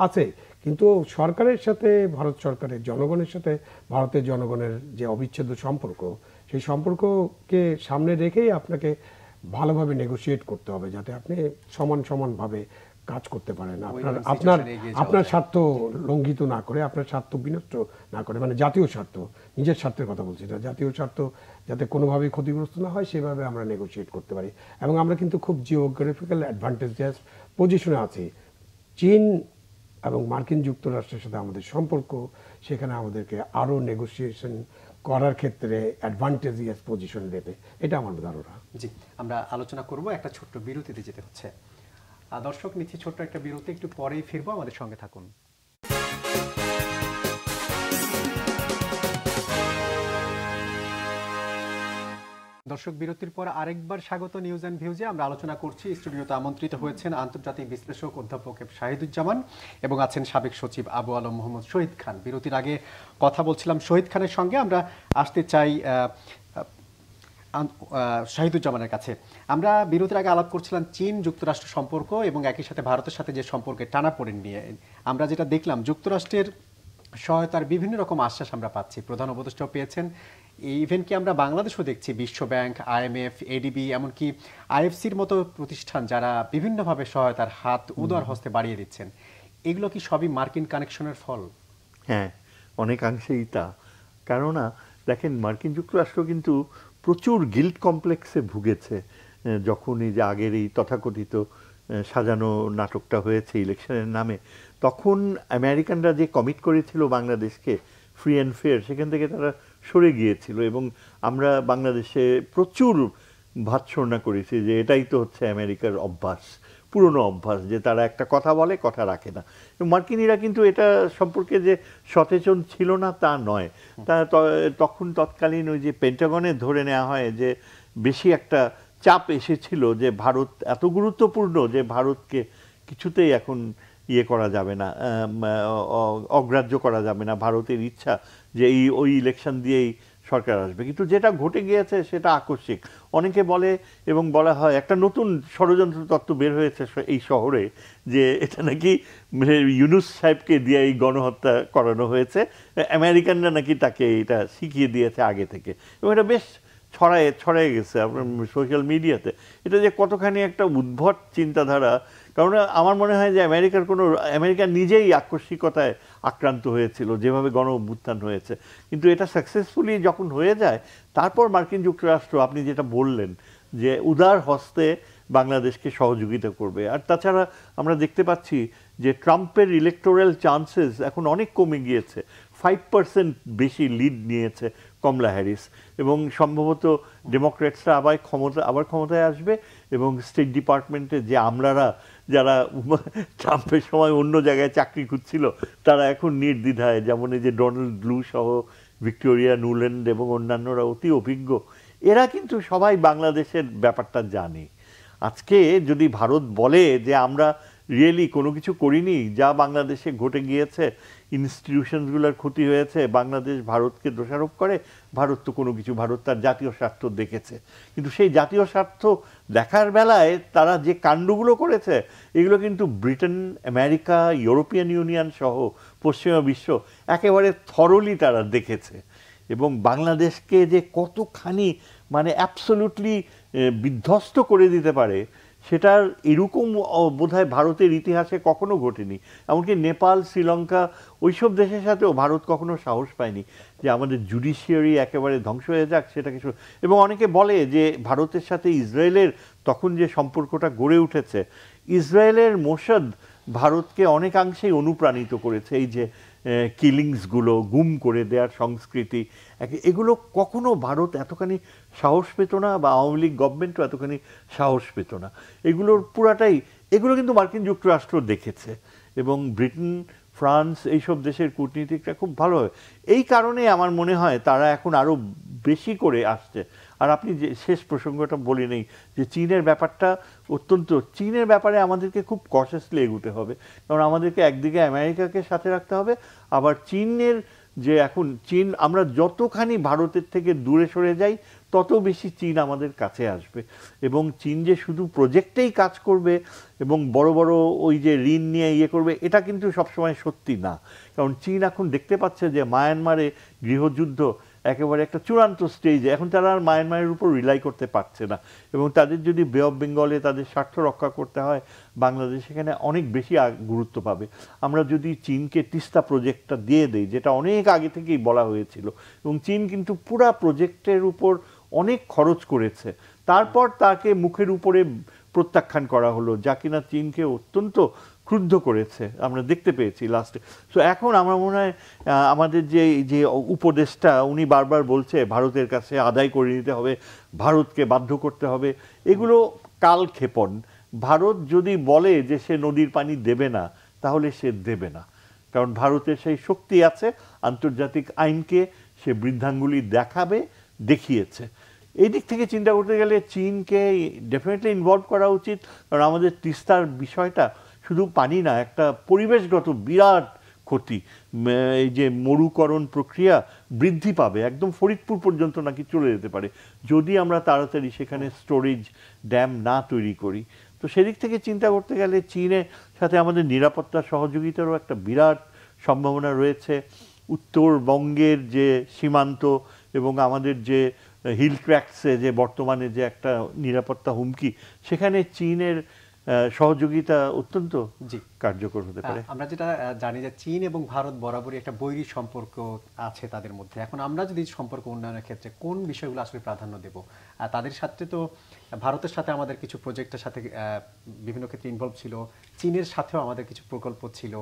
আছে। কিন্তু সরকারের সাথে ভারত সরকারের, জনগণের সাথে ভারতের জনগণের যে অবিচ্ছেদ্য সম্পর্ক, সেই সম্পর্ককে সামনে রেখেই আপনাকে ভালোভাবে নেগোসিয়েট করতে হবে, যাতে আপনি সমানভাবে কাজ করতে পারেন, আপনার স্বার্থ লঙ্ঘিত না করে, আপনার স্বার্থ বিনষ্ট না করে, মানে জাতীয় স্বার্থ, নিজের স্বার্থের কথা বলছি না, জাতীয় স্বার্থ যাতে কোনোভাবেই ক্ষতিগ্রস্ত না হয় সেভাবে আমরা নেগোসিয়েট করতে পারি। এবং আমরা কিন্তু খুব জিওগ্রাফিক্যাল অ্যাডভান্টেজেস পজিশনে আছি। চীন এবং মার্কিন যুক্তরাষ্ট্রের সাথে আমাদের সম্পর্ক, সেখানে আমাদেরকে আরও নেগোসিয়েশন করার ক্ষেত্রে অ্যাডভান্টেজিয়াস পজিশন দেবে, এটা আমার ধারণা। জি, আমরা আলোচনা করব, একটা ছোট্ট বিরতিতে যেতে হচ্ছে। দর্শক, নিচ্ছি ছোট্ট একটা বিরতি, একটু পরেই ফিরবো, আমাদের সঙ্গে থাকুন। দর্শক, বিরতির পর আরেকবার স্বাগত নিউজ অ্যান্ড ভিউজে। আমরা আলোচনা করছি, স্টুডিওতে আমন্ত্রিত হয়েছেন আন্তর্জাতিক বিশ্লেষক অধ্যাপক শাহিদুজ্জামান এবং আছেন সাবেক সচিব আবু আলম মোহাম্মদ শহীদ খান। বিরতির আগে কথা বলছিলাম শহীদ খানের সঙ্গে, আমরা আসতে চাই শাহিদুজ্জামানের কাছে। আমরা বিরতির আগে আলাপ করছিলাম চীন যুক্তরাষ্ট্র সম্পর্ক এবং একই সাথে ভারতের সাথে যে সম্পর্কে টানাপোড়েন নিয়ে। আমরা যেটা দেখলাম, যুক্তরাষ্ট্রের সহায়তার বিভিন্ন রকম আশ্বাস আমরা পাচ্ছি, প্রধান উপদেষ্টাও পেয়েছেন। ইভেন কি আমরা বাংলাদেশও দেখছি বিশ্ব ব্যাংক, IMF, এডিবি, এমনকি IFCর মতো প্রতিষ্ঠান যারা বিভিন্নভাবে সহায়তার হাত উদার হস্তে বাড়িয়ে দিচ্ছেন। এগুলো কি সবই মার্কিন কানেকশনের ফল? হ্যাঁ, অনেকাংশেই তা। কেননা দেখেন, মার্কিন যুক্তরাষ্ট্র কিন্তু প্রচুর গিল্ট কমপ্লেক্সে ভুগেছে। যখন এই যে আগের এই তথাকথিত সাজানো নাটকটা হয়েছে ইলেকশনের নামে, তখন আমেরিকানরা যে কমিট করেছিল বাংলাদেশকে ফ্রি অ্যান্ড ফেয়ার, সেখান থেকে তারা সরে গিয়েছিল এবং আমরা বাংলাদেশে প্রচুর ভাৎসর্ণা করেছি যে এটাই তো হচ্ছে আমেরিকার অভ্যাস, পুরনো অভ্যাস, যে তারা একটা কথা বলে কথা রাখে না। মার্কিনিরা কিন্তু এটা সম্পর্কে যে সচেতন ছিল না তা নয়। তা তখন তৎকালীন ওই যে পেন্টাগনে ধরে নেওয়া হয় যে বেশি একটা চাপ এসেছিল যে ভারত এত গুরুত্বপূর্ণ যে ভারতকে কিছুতেই এখন ইয়ে করা যাবে না, অগ্রাহ্য করা যাবে না, ভারতের ইচ্ছা যে ওই ইলেকশন দিয়েই সরকার আসবে। কিন্তু যেটা ঘটে গিয়েছে সেটা আকস্মিক। অনেকে বলে এবং বলা হয় একটা নতুন ষড়যন্ত্র তত্ত্ব বের হয়েছে এই শহরে, যে এটা নাকি ইউনুস সাহেবকে দিয়ে এই গণহত্যা করানো হয়েছে, আমেরিকানরা নাকি তাকে এটা শিখিয়ে দিয়েছে আগে থেকে, এবং এটা বেশ ছড়ায় গেছে আপনার সোশ্যাল মিডিয়াতে, এটা যে কতখানি একটা উদ্ভট চিন্তাধারা। কারণ আমার মনে হয় যে আমেরিকা নিজেই আকস্মিকতায় আক্রান্ত হয়েছিল যেভাবে গণ অভ্যুত্থান হয়েছে, কিন্তু এটা সাকসেসফুলি যখন হয়ে যায় তারপর মার্কিন যুক্তরাষ্ট্র আপনি যেটা বললেন যে উদার হস্তে বাংলাদেশকে সহযোগিতা করবে। আর তাছাড়া আমরা দেখতে পাচ্ছি যে ট্রাম্পের ইলেকটোরাল চান্সেস এখন অনেক কমে গিয়েছে, 5% বেশি লিড নিয়েছে কমলা হ্যারিস, এবং সম্ভবত ডেমোক্র্যাটসরা আবার ক্ষমতায় আসবে, এবং স্টেট ডিপার্টমেন্টে যে আমলারা যারা ট্রাম্পের সময় অন্য জায়গায় চাকরি খুঁজছিল তারা এখন নির্দ্বিধায়, যেমন এই যে ডোনাল্ড ব্লু সহ ভিক্টোরিয়া নুল্যান্ড এবং অন্যান্যরা অতি অভিজ্ঞ, এরা কিন্তু সবাই বাংলাদেশের ব্যাপারটা জানে। আজকে যদি ভারত বলে যে আমরা রিয়েলি কোনো কিছু করিনি, যা বাংলাদেশে ঘটে গিয়েছে, ইনস্টিটিউশনসগুলোর ক্ষতি হয়েছে, বাংলাদেশ ভারতকে দোষারোপ করে, ভারত তো কোনো কিছু, ভারত তার জাতীয় স্বার্থ দেখেছে, কিন্তু সেই জাতীয় স্বার্থ দেখার বেলায় তারা যে কাণ্ডগুলো করেছে এগুলো কিন্তু ব্রিটেন, আমেরিকা, ইউরোপিয়ান ইউনিয়ন সহ পশ্চিমা বিশ্ব একেবারে থরলি তারা দেখেছে। এবং বাংলাদেশকে যে কতখানি মানে অ্যাবসলিউটলি বিধ্বস্ত করে দিতে পারে সেটার এরকম বোধহয় ভারতের ইতিহাসে কখনো ঘটেনি। এমনকি নেপাল, শ্রীলঙ্কা ওইসব দেশের সাথেও ভারত কখনো সাহস পায়নি যে আমাদের জুডিশিয়ারি একেবারে ধ্বংস হয়ে যাক সেটাকে। এবং অনেকে বলে যে ভারতের সাথে ইসরায়েলের তখন যে সম্পর্কটা গড়ে উঠেছে, ইসরায়েলের মোসাদ ভারতকে অনেকাংশেই অনুপ্রাণিত করেছে। এই যে কিলিংসগুলো, গুম করে দেওয়ার সংস্কৃতি, এগুলো কখনো ভারত এতখানি সাহস পেত না, বা আওয়ামী লীগ গভর্নমেন্টও এতখানি সাহস পেত না। এগুলো কিন্তু মার্কিন যুক্তরাষ্ট্র দেখেছে, এবং ব্রিটেন, ফ্রান্স এইসব দেশের কূটনীতিকরা খুব ভালো হয়। এই কারণে আমার মনে হয় তারা এখন আরও বেশি করে আসছে। আর আপনি যে শেষ প্রসঙ্গটা বলে নেই যে চীনের ব্যাপারে আমাদেরকে খুব কশাসলি এগোতে হবে, কারণ আমাদেরকে একদিকে আমেরিকাকে সাথে রাখতে হবে, আবার চীন আমরা যতখানি ভারতের থেকে দূরে সরে যাই তত বেশি চীন আমাদের কাছে আসবে। এবং চীন যে শুধু প্রজেক্টেই কাজ করবে এবং বড় বড় ওই যে ঋণ নিয়ে করবে, এটা কিন্তু সবসময় সত্যি না। কারণ চীন এখন দেখতে পাচ্ছে যে মায়ানমারে গৃহযুদ্ধ একেবারে একটা চূড়ান্ত স্টেজে, এখন তারা আর মায়ানমারের উপর রিলাই করতে পারছে না, এবং তাদের যদি বে অফ বেঙ্গলে তাদের স্বার্থ রক্ষা করতে হয়, বাংলাদেশ এখানে অনেক বেশি গুরুত্ব পাবে। আমরা যদি চীনকে তিস্তা প্রজেক্টটা দিয়ে দেই, যেটা অনেক আগে থেকেই বলা হয়েছিল, এবং চীন কিন্তু পুরা প্রজেক্টের উপর অনেক খরচ করেছে, তারপর তাকে মুখের উপরে প্রত্যাখ্যান করা হলো, যা কিনা চীনকে অত্যন্ত ক্রুদ্ধ করেছে, আমরা দেখতে পেয়েছি লাস্টে। সো এখন আমার মনে হয় আমাদের যে উপদেষ্টা উনি বারবার বলছে ভারতের কাছে আদায় করে নিতে হবে, ভারতকে বাধ্য করতে হবে, এগুলো কালক্ষেপণ। ভারত যদি বলে যে সে নদীর পানি দেবে না, তাহলে সে দেবে না, কারণ ভারতের সেই শক্তি আছে, আন্তর্জাতিক আইনকে সে বৃদ্ধাঙ্গুলি দেখিয়েছে। এই দিক থেকে চিন্তা করতে গেলে চীনকে ডেফিনেটলি ইনভলভ করা উচিত, কারণ আমাদের তিস্তার বিষয়টা শুধু পানি না, একটা পরিবেশগত বিরাট ক্ষতি। এই যে মরুকরণ প্রক্রিয়া বৃদ্ধি পাবে, একদম ফরিদপুর পর্যন্ত নাকি চলে যেতে পারে যদি আমরা তাড়াতাড়ি সেখানে স্টোরেজ ড্যাম না তৈরি করি। তো সেদিক থেকে চিন্তা করতে গেলে চীনের সাথে আমাদের নিরাপত্তা সহযোগিতারও একটা বিরাট সম্ভাবনা রয়েছে। উত্তরবঙ্গের যে সীমান্ত এবং আমাদের যে হিল ট্র্যাক্টসে যে বর্তমানে যে একটা নিরাপত্তা হুমকি, সেখানে চীনের সহযোগিতা অত্যন্ত কার্যকর হতে পারে। আমরা যেটা জানি যে চীন এবং ভারত বরাবরই একটা বৈরী সম্পর্ক আছে তাদের মধ্যে। এখন আমরা যদি সম্পর্ক উন্নয়নের ক্ষেত্রে কোন বিষয়গুলো আসলে প্রাধান্য দেব? তাদের সাথে তো ভারতের সাথে আমাদের কিছু প্রজেক্টের সাথে বিভিন্ন ক্ষেত্রে ইনভলভ ছিল, চীনের সাথেও আমাদের কিছু প্রকল্প ছিল,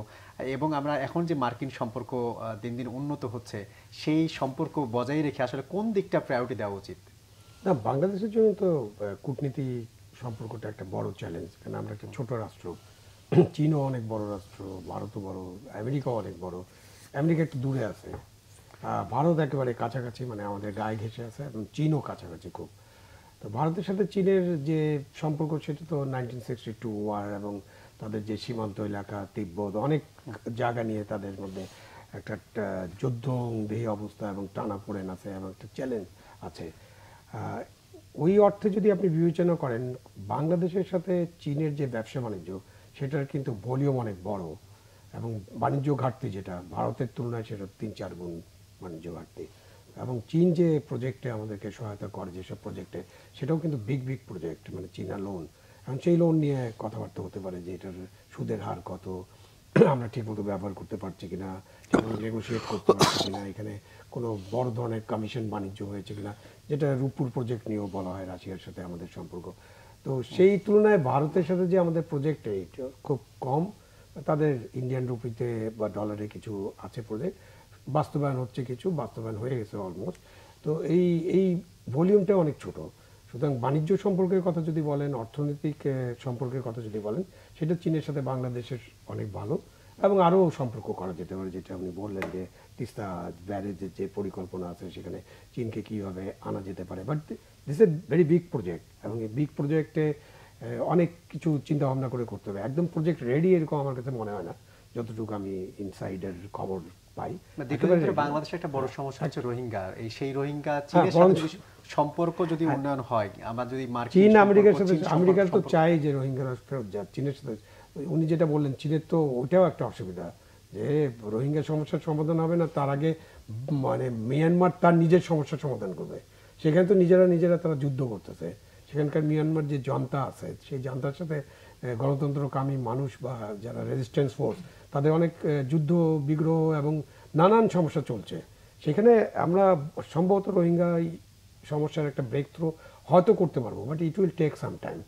এবং আমরা এখন যে মার্কিন সম্পর্ক দিন দিন উন্নত হচ্ছে, সেই সম্পর্ক বজায় রেখে আসলে কোন দিকটা প্রায়োরিটি দেওয়া উচিত? না, বাংলাদেশের জন্য তো কূটনীতি সম্পর্কটা একটা বড় চ্যালেঞ্জ, কারণ আমরা একটা ছোট রাষ্ট্র, চীনও অনেক বড় রাষ্ট্র, ভারতও বড়, আমেরিকাও অনেক বড়। আমেরিকা একটু দূরে আছে, ভারত একেবারে কাছাকাছি, মানে আমাদের গায়ে ঘেঁষে আছে, এবং চীনও কাছাকাছি খুব। তো ভারতের সাথে চীনের যে সম্পর্ক সেটা তো 1962 ওয়ার, এবং তাদের যে সীমান্ত এলাকা, তিব্বত, অনেক জায়গা নিয়ে তাদের মধ্যে একটা যুদ্ধদেহী অবস্থা এবং টানাপোড়েন আছে, এবং একটা চ্যালেঞ্জ আছে। ওই অর্থে যদি আপনি বিবেচনা করেন, বাংলাদেশের সাথে চীনের যে ব্যবসা বাণিজ্য, সেটার কিন্তু ভলিউম অনেক বড়, এবং বাণিজ্য ঘাটতি যেটা ভারতের তুলনায় সেটা 3-4 গুণ বাণিজ্য ঘাটতি। তো এবং চীন যে প্রজেক্টে আমাদেরকে সহায়তা করে যেসব প্রজেক্টে, সেটাও কিন্তু বিগ প্রজেক্ট, মানে চীনা লোন। এখন সেই লোন নিয়ে কথাবার্তা হতে পারে যে এটার সুদের হার কত, আমরা ঠিকমতো ব্যবহার করতে পারছি কিনা, ঠিকমতো নেগোশিয়েট করতে পারছি কিনা, এখানে কোনো বড় ধরনের কমিশন বাণিজ্য হয়েছে কিনা, যেটা রূপপুর প্রজেক্ট নিয়েও বলা হয় রাশিয়ার সাথে আমাদের সম্পর্ক। তো সেই তুলনায় ভারতের সাথে যে আমাদের প্রজেক্ট রেট খুব কম, তাদের ইন্ডিয়ান রুপিতে বা ডলারে কিছু আছে প্রজেক্ট, বাস্তবায়ন হচ্ছে, কিছু বাস্তবায়ন হয়ে গেছে অলমোস্ট। তো এই ভলিউমটা অনেক ছোট। সুতরাং বাণিজ্য সম্পর্কের কথা যদি বলেন, অর্থনৈতিক সম্পর্কের কথা যদি বলেন, সেটা চীনের সাথে বাংলাদেশের অনেক ভালো, এবং আরও সম্পর্ক করা যেতে পারে। যেটা আপনি বললেন যে তিস্তা ব্যারেজের যে পরিকল্পনা আছে, সেখানে চীনকে কীভাবে আনা যেতে পারে। But this a very big project, এবং এই বিগ প্রজেক্টে অনেক কিছু চিন্তা ভাবনা করে করতে হবে। একদম প্রজেক্ট রেডি এরকম আমার কাছে মনে হয় না, যতটুকু আমি ইনসাইডের খবর পাই। দীর্ঘদিন ধরে বাংলাদেশের একটা বড় সমস্যা হচ্ছে রোহিঙ্গা। সেই রোহিঙ্গা চীনের সাথে যদি সম্পর্ক যদি উন্নয়ন হয়, আমরা যদি চীন আমেরিকার সাথে, আমেরিকা তো চাই যে রোহিঙ্গারা ফেরত যাক চীনের সাথে। উনি যেটা বললেন, চীনের তো ওটাও একটা অসুবিধা যে রোহিঙ্গা সমস্যার সমাধান হবে না, তার আগে মানে মিয়ানমার তার নিজের সমস্যার সমাধান করবে। সেখানে তো নিজেরা তারা যুদ্ধ করতেছে। সেখানকার মিয়ানমার যে জনতা আছে, সেই জনতার সাথে গণতন্ত্রকামী মানুষ বা যারা রেজিস্ট্যান্স ফোর্স, তাদের অনেক যুদ্ধ বিগ্রহ এবং নানান সমস্যা চলছে। সেখানে আমরা সম্ভবত রোহিঙ্গা সমস্যার একটা ব্রেক থ্রু হয়তো করতে পারবো, but it will take some time.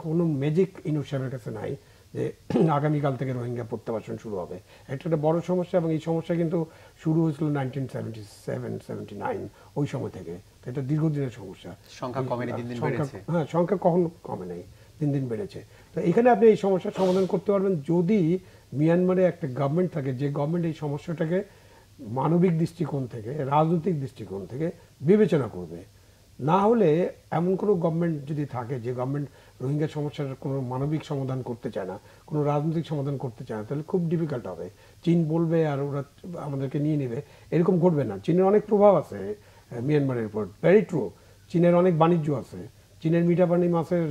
কোনো ম্যাজিক ইনুসারের কাছে নাই যে আগামীকাল থেকে রোহিঙ্গা প্রত্যাবাসন শুরু হবে। একটা বড় সমস্যা, এবং এই সমস্যা কিন্তু শুরু হয়েছিল 1977-79 ওই সময় থেকে। তো এটা দীর্ঘদিনের সমস্যা। সংখ্যা কমেনি, দিন দিন বেড়েছে। হ্যাঁ, সংখ্যা কখনো কমে নাই, দিন দিন বেড়েছে। তো এখানে আপনি এই সমস্যার সমাধান করতে পারবেন যদি মিয়ানমারে একটা গভর্নমেন্ট থাকে, যে গভর্নমেন্ট এই সমস্যাটাকে মানবিক দৃষ্টিকোণ থেকে, রাজনৈতিক দৃষ্টিকোণ থেকে বিবেচনা করবে। না হলে এমন কোনো গভর্নমেন্ট যদি থাকে যে গভর্নমেন্ট রোহিঙ্গা সমস্যার কোনো মানবিক সমাধান করতে চায় না, কোনো রাজনৈতিক সমাধান করতে চায় না, তাহলে খুব ডিফিকাল্ট হবে। চীন বলবে আর ওরা আমাদেরকে নিয়ে নেবে, এরকম ঘটবে না। চীনের অনেক প্রভাব আছে মিয়ানমারের উপর, ভেরি ট্রু। চীনের অনেক বাণিজ্য আছে। চীনের মিঠা পানি মাছের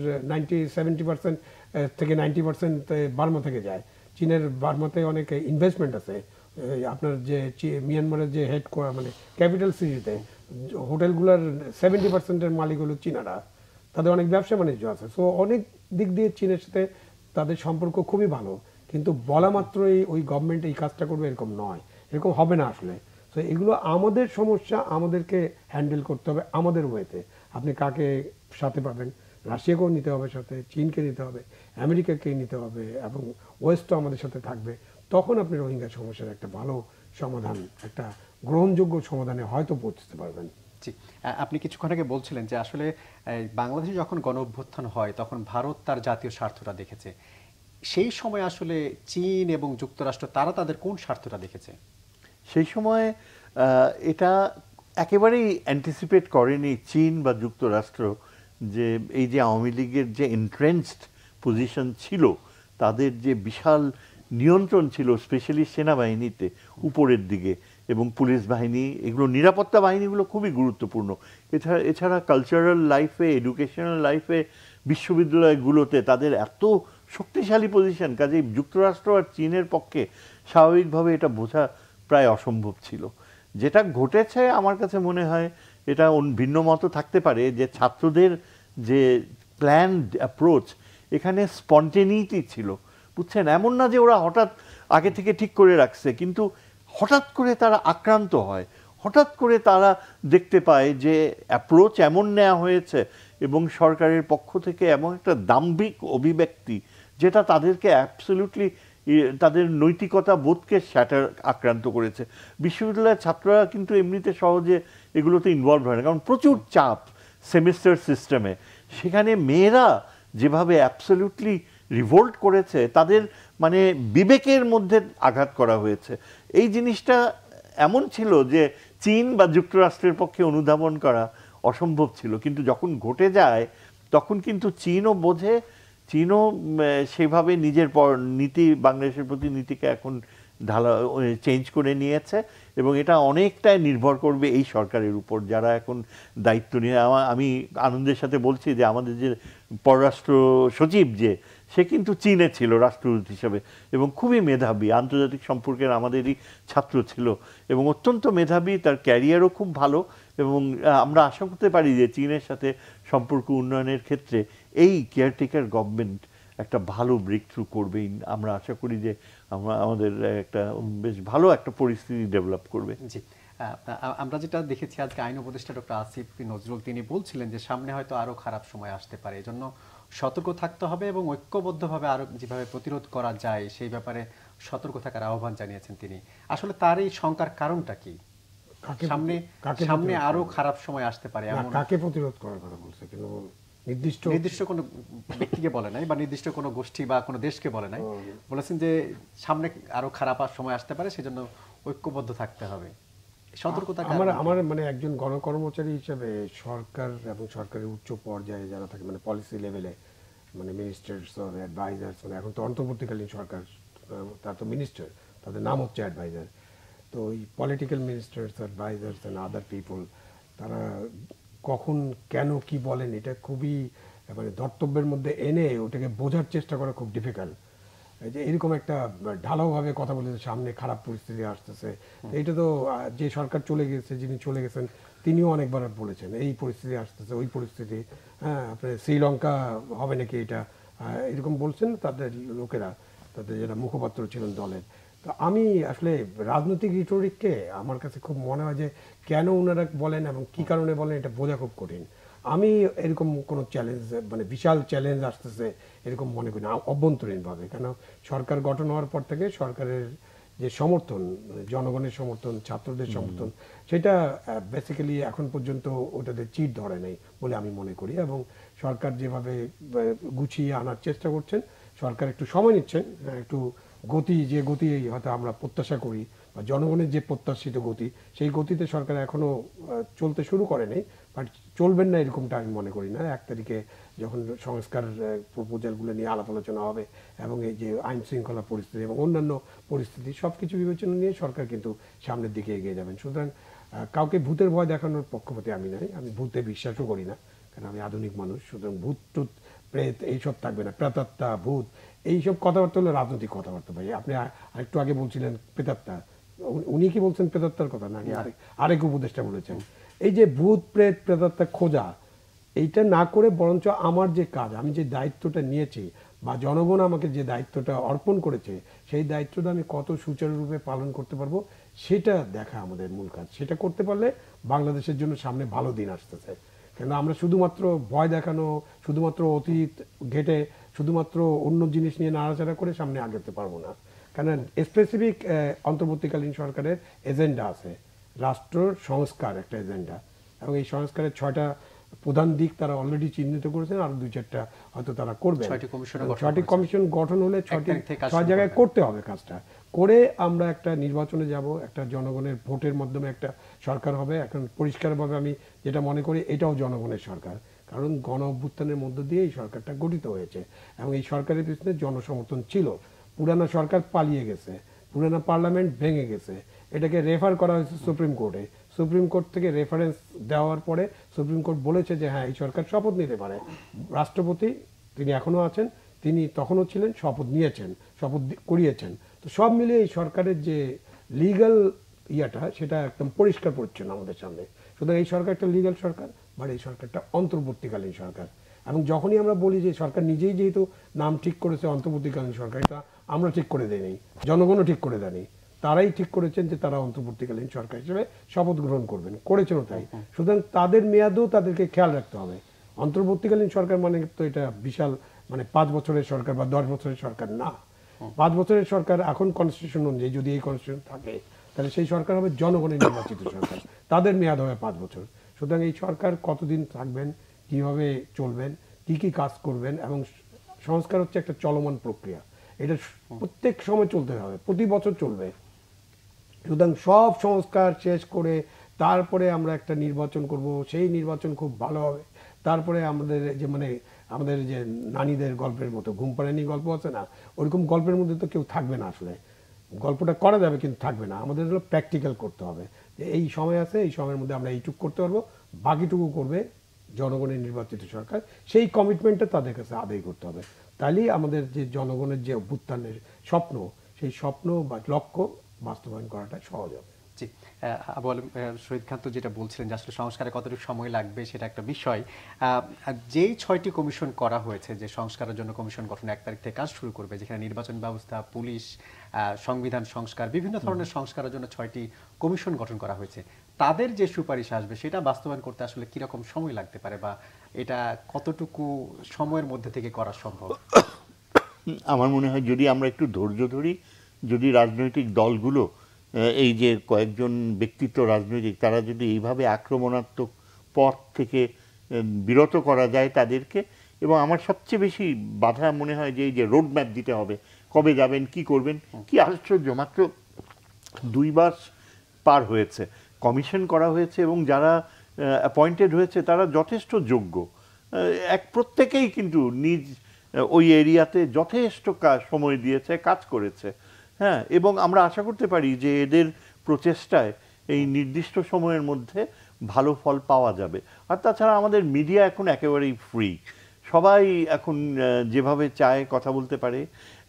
70% থেকে 90% বার্মা থেকে যায়। চীনের বার্মাতে অনেক ইনভেস্টমেন্ট আছে। আপনার যে মিয়ানমারের যে হেড মানে ক্যাপিটাল সিটিতে হোটেলগুলোর 70%-এর মালিক হলো চীনারা। তাদের অনেক ব্যবসা বাণিজ্য আছে। সো অনেক দিক দিয়ে চীনের সাথে তাদের সম্পর্ক খুবই ভালো, কিন্তু বলা মাত্রই ওই গভর্নমেন্ট এই কাজটা করবে এরকম নয়, এরকম হবে না আসলে। তো এগুলো আমাদের সমস্যা, আমাদেরকে হ্যান্ডেল করতে হবে আমাদের ওয়েতে। আপনি কাকে সাথে পাবেন? রাশিয়াকেও নিতে হবে সাথে, চীনকে নিতে হবে, আমেরিকাকে নিতে হবে, এবং ওয়েস্টও আমাদের সাথে থাকবে। তখন আপনি রোহিঙ্গা সমস্যার একটা ভালো সমাধান, একটা গ্রহণযোগ্য সমাধানে হয়তো পৌঁছতে পারবেন। জি, আপনি কিছুক্ষণ আগে বলছিলেন যে আসলে বাংলাদেশে যখন গণ অভ্যুত্থান হয় তখন ভারত তার জাতীয় স্বার্থটা দেখেছে। সেই সময় আসলে চীন এবং যুক্তরাষ্ট্র তারা তাদের কোন স্বার্থটা দেখেছে? সেই সময় এটা একেবারেই অ্যান্টিসিপেট করেনি চীন বা যুক্তরাষ্ট্র যে এই যে আওয়ামী লীগের যে এন্ট্রেন্সড পজিশন ছিল, তাদের যে বিশাল নিয়ন্ত্রণ ছিল স্পেশালি সেনাবাহিনীতে উপরের দিকে, এবং পুলিশ বাহিনী, এগুলো নিরাপত্তা বাহিনীগুলো খুবই গুরুত্বপূর্ণ। এছাড়া কালচারাল লাইফে, এডুকেশনাল লাইফে, বিশ্ববিদ্যালয়গুলোতে তাদের এত শক্তিশালী পজিশন, কাজেই যুক্তরাষ্ট্র আর চীনের পক্ষে স্বাভাবিকভাবে এটা বোঝা প্রায় অসম্ভব ছিল। যেটা ঘটেছে আমার কাছে মনে হয় এটা ভিন্ন মত থাকতে পারে, যে ছাত্রদের যে প্ল্যান্ড অ্যাপ্রোচ, এখানে স্পন্টেনিটি ছিল, বুঝছেন? এমন না যে ওরা হঠাৎ আগে থেকে ঠিক করে রাখছে, কিন্তু হঠাৎ করে তারা আক্রান্ত হয়, হঠাৎ করে তারা দেখতে পায় যে অ্যাপ্রোচ এমন নেওয়া হয়েছে এবং সরকারের পক্ষ থেকে এমন একটা দাম্ভিক অভিব্যক্তি যেটা তাদেরকে অ্যাবসলিউটলি তাদের নৈতিকতা বোধকে আক্রান্ত করেছে। বিশ্ববিদ্যালয়ের ছাত্ররা কিন্তু এমনিতে সহজে এগুলোতে ইনভলভ হয় না, কারণ প্রচুর চাপ সেমিস্টার সিস্টেমে। সেখানে মেয়েরা যেভাবে অ্যাবসলিউটলি রিভোল্ট করেছে, তাদের মানে বিবেকের মধ্যে আঘাত করা হয়েছে। এই জিনিসটা এমন ছিল যে চীন বা যুক্তরাষ্ট্রের পক্ষে অনুধাবন করা অসম্ভব ছিল, কিন্তু যখন ঘটে যায় তখন কিন্তু চীনও বোঝে, চীনও সেভাবে নিজের নীতি, বাংলাদেশের প্রতি নীতিকে এখন চেঞ্জ করে নিয়েছে, এবং এটা অনেকটাই নির্ভর করবে এই সরকারের উপর যারা এখন দায়িত্ব নিয়ে। আমি আনন্দের সাথে বলছি যে আমাদের যে পররাষ্ট্র সচিব, যে সে কিন্তু চীনে ছিল রাষ্ট্রদূত হিসেবে এবং খুবই মেধাবী, আন্তর্জাতিক সম্পর্কের আমাদেরই ছাত্র ছিল এবং অত্যন্ত মেধাবী, তার ক্যারিয়ারও খুব ভালো এবং আমরা আশা করতে পারি যে চীনের সাথে সম্পর্ক উন্নয়নের ক্ষেত্রে এই কেয়ারটেকার গভর্নমেন্ট একটা ভালো ব্রেক থ্রু করবেই। আমরা আশা করি যে আমাদের একটা বেশ ভালো একটা পরিস্থিতি ডেভেলপ করবে। জি, আমরা যেটা দেখেছি আজকে আইন উপদেষ্টা ডক্টর আসিফ নজরুল তিনি বলছিলেন যে সামনে হয়তো আরো খারাপ সময় আসতে পারে, এজন্য সতর্ক থাকতে হবে এবং ঐক্যবদ্ধভাবে আরো যেভাবে প্রতিরোধ করা যায় সেই ব্যাপারে সতর্ক থাকার আহ্বান জানিয়েছেন তিনি। আসলে তার এই শঙ্কার কারণটা কি? সামনে আরো খারাপ সময় আসতে পারে এমন কাকে প্রতিরোধ করার কথা বলছে? কিন্তু নির্দিষ্ট কোনো ব্যক্তিকে বলে নাই বা নির্দিষ্ট কোনো গোষ্ঠী বা কোনো দেশকে বলে নাই, বলেছেন যে সামনে আরো খারাপ সময় আসতে পারে, সেজন্য ঐক্যবদ্ধ থাকতে হবে। সতর্কতা আমার মানে একজন গণকর্মচারী হিসেবে সরকার এবং সরকারের উচ্চ পর্যায়ে যারা থাকে মানে পলিসি লেভেলে মানে মিনিস্টার্স অর অ্যাডভাইজার্স, মানে এখন তো অন্তর্বর্তীকালীন সরকার, তার তো মিনিস্টার, তাদের নাম হচ্ছে অ্যাডভাইজার। তো ওই political ministers, advisers and other people, তারা কখন কেন কি বলেন এটা খুবই মানে ধর্তব্যের মধ্যে এনে ওটাকে বোঝার চেষ্টা করা খুব ডিফিকাল্ট। যে এরকম একটা ঢালাওভাবে কথা বলেছে সামনে খারাপ পরিস্থিতি আসতেছে, এটা তো যে সরকার চলে গেছে, যিনি চলে গেছেন তিনিও অনেকবার বলেছেন এই পরিস্থিতি আসতেছে, ওই পরিস্থিতি, হ্যাঁ আপনার শ্রীলঙ্কা হবে নাকি এটা, এরকম বলছেন তাদের লোকেরা, তাদের যারা মুখপাত্র ছিলেন দলের। তো আমি আসলে রাজনৈতিক রিটোরিককে আমার কাছে খুব মনে হয় যে কেন ওনারা বলেন এবং কি কারণে বলেন এটা বোঝা খুব কঠিন। আমি এরকম কোনো চ্যালেঞ্জ মানে বিশাল চ্যালেঞ্জ আসতেছে এরকম মনে করি না অভ্যন্তরীণভাবে, কেন সরকার গঠন হওয়ার পর থেকে সরকারের যে সমর্থন, জনগণের সমর্থন, ছাত্রদের সমর্থন, সেটা বেসিক্যালি এখন পর্যন্ত ওটাতে চিট ধরে নেই বলে আমি মনে করি। এবং সরকার যেভাবে গুছিয়ে আনার চেষ্টা করছেন, সরকার একটু সময় নিচ্ছেন, একটু যে গতি হয়তো আমরা প্রত্যাশা করি বা জনগণের যে প্রত্যাশিত গতি, সেই গতিতে সরকার এখনো চলতে শুরু করেনি, বাট চলবেন না এরকমটা আমি মনে করি না। 1 তারিখে যখন সংস্কার প্রপোজালগুলো নিয়ে আলাপ আলোচনা হবে এবং এই যে আইন শৃঙ্খলা পরিস্থিতি এবং অন্যান্য পরিস্থিতি সবকিছু বিবেচনা নিয়ে সরকার কিন্তু সামনের দিকে এগিয়ে যাবেন। সুতরাং কাউকে ভূতের ভয় দেখানোর পক্ষপাতী আমি নাই, আমি ভূতে বিশ্বাসও করি না, কারণ আমি আধুনিক মানুষ। সুতরাং ভূত টুত প্রেত এইসব থাকবে না, প্রেতাত্মা ভূত এইসব কথাবার্তা হলো রাজনৈতিক কথাবার্তা। ভাই আপনি আরেকটু আগে বলছিলেন প্রেতাত্মা, উনি কি বলছেন প্রেতাত্মার কথা নাকি আরেক উপদেষ্টা বলেছেন? এই যে ভূত প্রেত প্রেতাত্মা খোঁজা, এইটা না করে বরঞ্চ আমার যে কাজ, আমি যে দায়িত্বটা নিয়েছি বা জনগণ আমাকে যে দায়িত্বটা অর্পণ করেছে, সেই দায়িত্বটা আমি কত সুচারুরূপে পালন করতে পারবো সেটা দেখা আমাদের মূল কাজ। সেটা করতে পারলে বাংলাদেশের জন্য সামনে ভালো দিন আসতেছে। কেন আমরা শুধুমাত্র ভয় দেখানো, শুধুমাত্র অতীত ঘেটে, শুধুমাত্র অন্য জিনিস নিয়ে নাড়াচাড়া করে সামনে আগাতে পারবো না। কারণ স্পেসিফিক অন্তর্বর্তীকালীন সরকারের এজেন্ডা আছে, রাষ্ট্র সংস্কার একটা এজেন্ডা, এবং এই সংস্কারের 6টা প্রধান দিক তারা অলরেডি চিহ্নিত করেছেন, আর 2-4টা হয়তো তারা করবেন। 6টি কমিশন গঠন হলে 6 জায়গায় করতে হবে কাজটা করে আমরা একটা নির্বাচনে যাব, একটা জনগণের ভোটের মাধ্যমে একটা সরকার হবে। এখন পরিষ্কারভাবে আমি যেটা মনে করি এটাও জনগণের সরকার, কারণ গণ অভ্যুত্থানের মধ্য দিয়ে এই সরকারটা গঠিত হয়েছে এবং এই সরকারের পিছনে জনসমর্থন ছিল। পুরানা সরকার পালিয়ে গেছে, পুরানা পার্লামেন্ট ভেঙে গেছে, এটাকে রেফার করা হয়েছে সুপ্রিম কোর্টে। সুপ্রিম কোর্ট থেকে রেফারেন্স দেওয়ার পরে সুপ্রিম কোর্ট বলেছে যে হ্যাঁ এই সরকার শপথ নিতে পারে। রাষ্ট্রপতি তিনি এখনো আছেন, তিনি তখনও ছিলেন, শপথ নিয়েছেন, শপথ করিয়েছেন। তো সব মিলিয়ে এই সরকারের যে লিগ্যাল ইয়াটা সেটা একদম পরিষ্কার পরিচ্ছন্ন আমাদের সামনে। সুতরাং এই সরকার একটা লিগ্যাল সরকার, বাট এই সরকারটা অন্তর্বর্তীকালীন সরকার। এবং যখনই আমরা বলি যে সরকার নিজেই যেহেতু নাম ঠিক করেছে অন্তর্বর্তীকালীন সরকার, এটা আমরা ঠিক করে দেয়নি, জনগণও ঠিক করে দেয়নি, তারাই ঠিক করেছেন যে তারা অন্তর্বর্তীকালীন সরকার হিসেবে শপথ গ্রহণ করবেন, করেছেনও তাই। সুতরাং তাদের মেয়াদও তাদেরকে খেয়াল রাখতে হবে। অন্তর্বর্তীকালীন সরকার মানে তো এটা বিশাল মানে 5 বছরের সরকার বা 10 বছরের সরকার না। 5 বছরের সরকার এখন কনস্টিটিউশন অনুযায়ী যদি এই কনস্টিটিউশন থাকে তাহলে সেই সরকার হবে জনগণের নির্বাচিত সরকার, তাদের মেয়াদ হবে 5 বছর। সুতরাং এই সরকার কতদিন থাকবেন, কিভাবে চলবেন, কি কি কাজ করবেন, এবং সংস্কার হচ্ছে একটা চলমান প্রক্রিয়া, এটা প্রত্যেক সময় চলতে হবে, প্রতি বছর চলবে। সুতরাং সব সংস্কার শেষ করে তারপরে আমরা একটা নির্বাচন করব, সেই নির্বাচন খুব ভালো হবে, তারপরে আমাদের যে নানীদের গল্পের মতো ঘুম পাড়ানি গল্প আছে না, ওরকম গল্পের মধ্যে তো কেউ থাকবে না। আসলে গল্পটা করা যাবে কিন্তু থাকবে না, আমাদের হলো প্র্যাকটিক্যাল করতে হবে যে এই সময় আছে, এই সময়ের মধ্যে আমরা এইটুকু করতে পারবো, বাকিটুকু করবে জনগণের নির্বাচিত সরকার, সেই কমিটমেন্টটা তাদের কাছে আদায় করতে হবে। তাহলেই আমাদের যে জনগণের যে অভ্যুত্থানের স্বপ্ন, সেই স্বপ্ন বা লক্ষ্য বাস্তবায়ন করাটা সহজ হবে। জি, আবু আলম শহীদ খান তো যেটা বলছিলেন যে আসলে সংস্কারে কতটুকু সময় লাগবে সেটা একটা বিষয়। আর যেই 6টি কমিশন করা হয়েছে, যে সংস্কারের জন্য কমিশন গঠন 1 তারিখ থেকে কাজ শুরু করবে, যেখানে নির্বাচন ব্যবস্থা, পুলিশ, সংবিধান সংস্কার, বিভিন্ন ধরনের সংস্কারের জন্য 6টি কমিশন গঠন করা হয়েছে, তাদের যে সুপারিশ আসবে সেটা বাস্তবায়ন করতে আসলে কিরকম সময় লাগতে পারে, বা এটা কতটুকু সময়ের মধ্যে থেকে করা সম্ভব? আমার মনে হয় যদি আমরা একটু ধৈর্য ধরি, যদি রাজনৈতিক দলগুলো এই যে কয়েকজন ব্যক্তিত্ব রাজনৈতিক, তারা যদি এইভাবে আক্রমণাত্মক পথ থেকে বিরত করা যায় তাদেরকে, এবং আমার সবচেয়ে বেশি বাধা মনে হয় যে এই যে রোড ম্যাপ দিতে হবে, কবে যাবেন, কি করবেন। কি আশ্চর্য, মাত্র 2 মাস পার হয়েছে, কমিশন করা হয়েছে এবং যারা অ্যাপয়েন্টেড হয়েছে তারা যথেষ্ট যোগ্য, প্রত্যেকেই কিন্তু নিজ ওই এরিয়াতে যথেষ্ট সময় দিয়েছে, কাজ করেছে। হ্যাঁ, এবং আমরা আশা করতে পারি যে এদের প্রচেষ্টায় এই নির্দিষ্ট সময়ের মধ্যে ভালো ফল পাওয়া যাবে। আর তাছাড়া আমাদের মিডিয়া এখন একেবারেই ফ্রি, সবাই এখন যেভাবে চায় কথা বলতে পারে।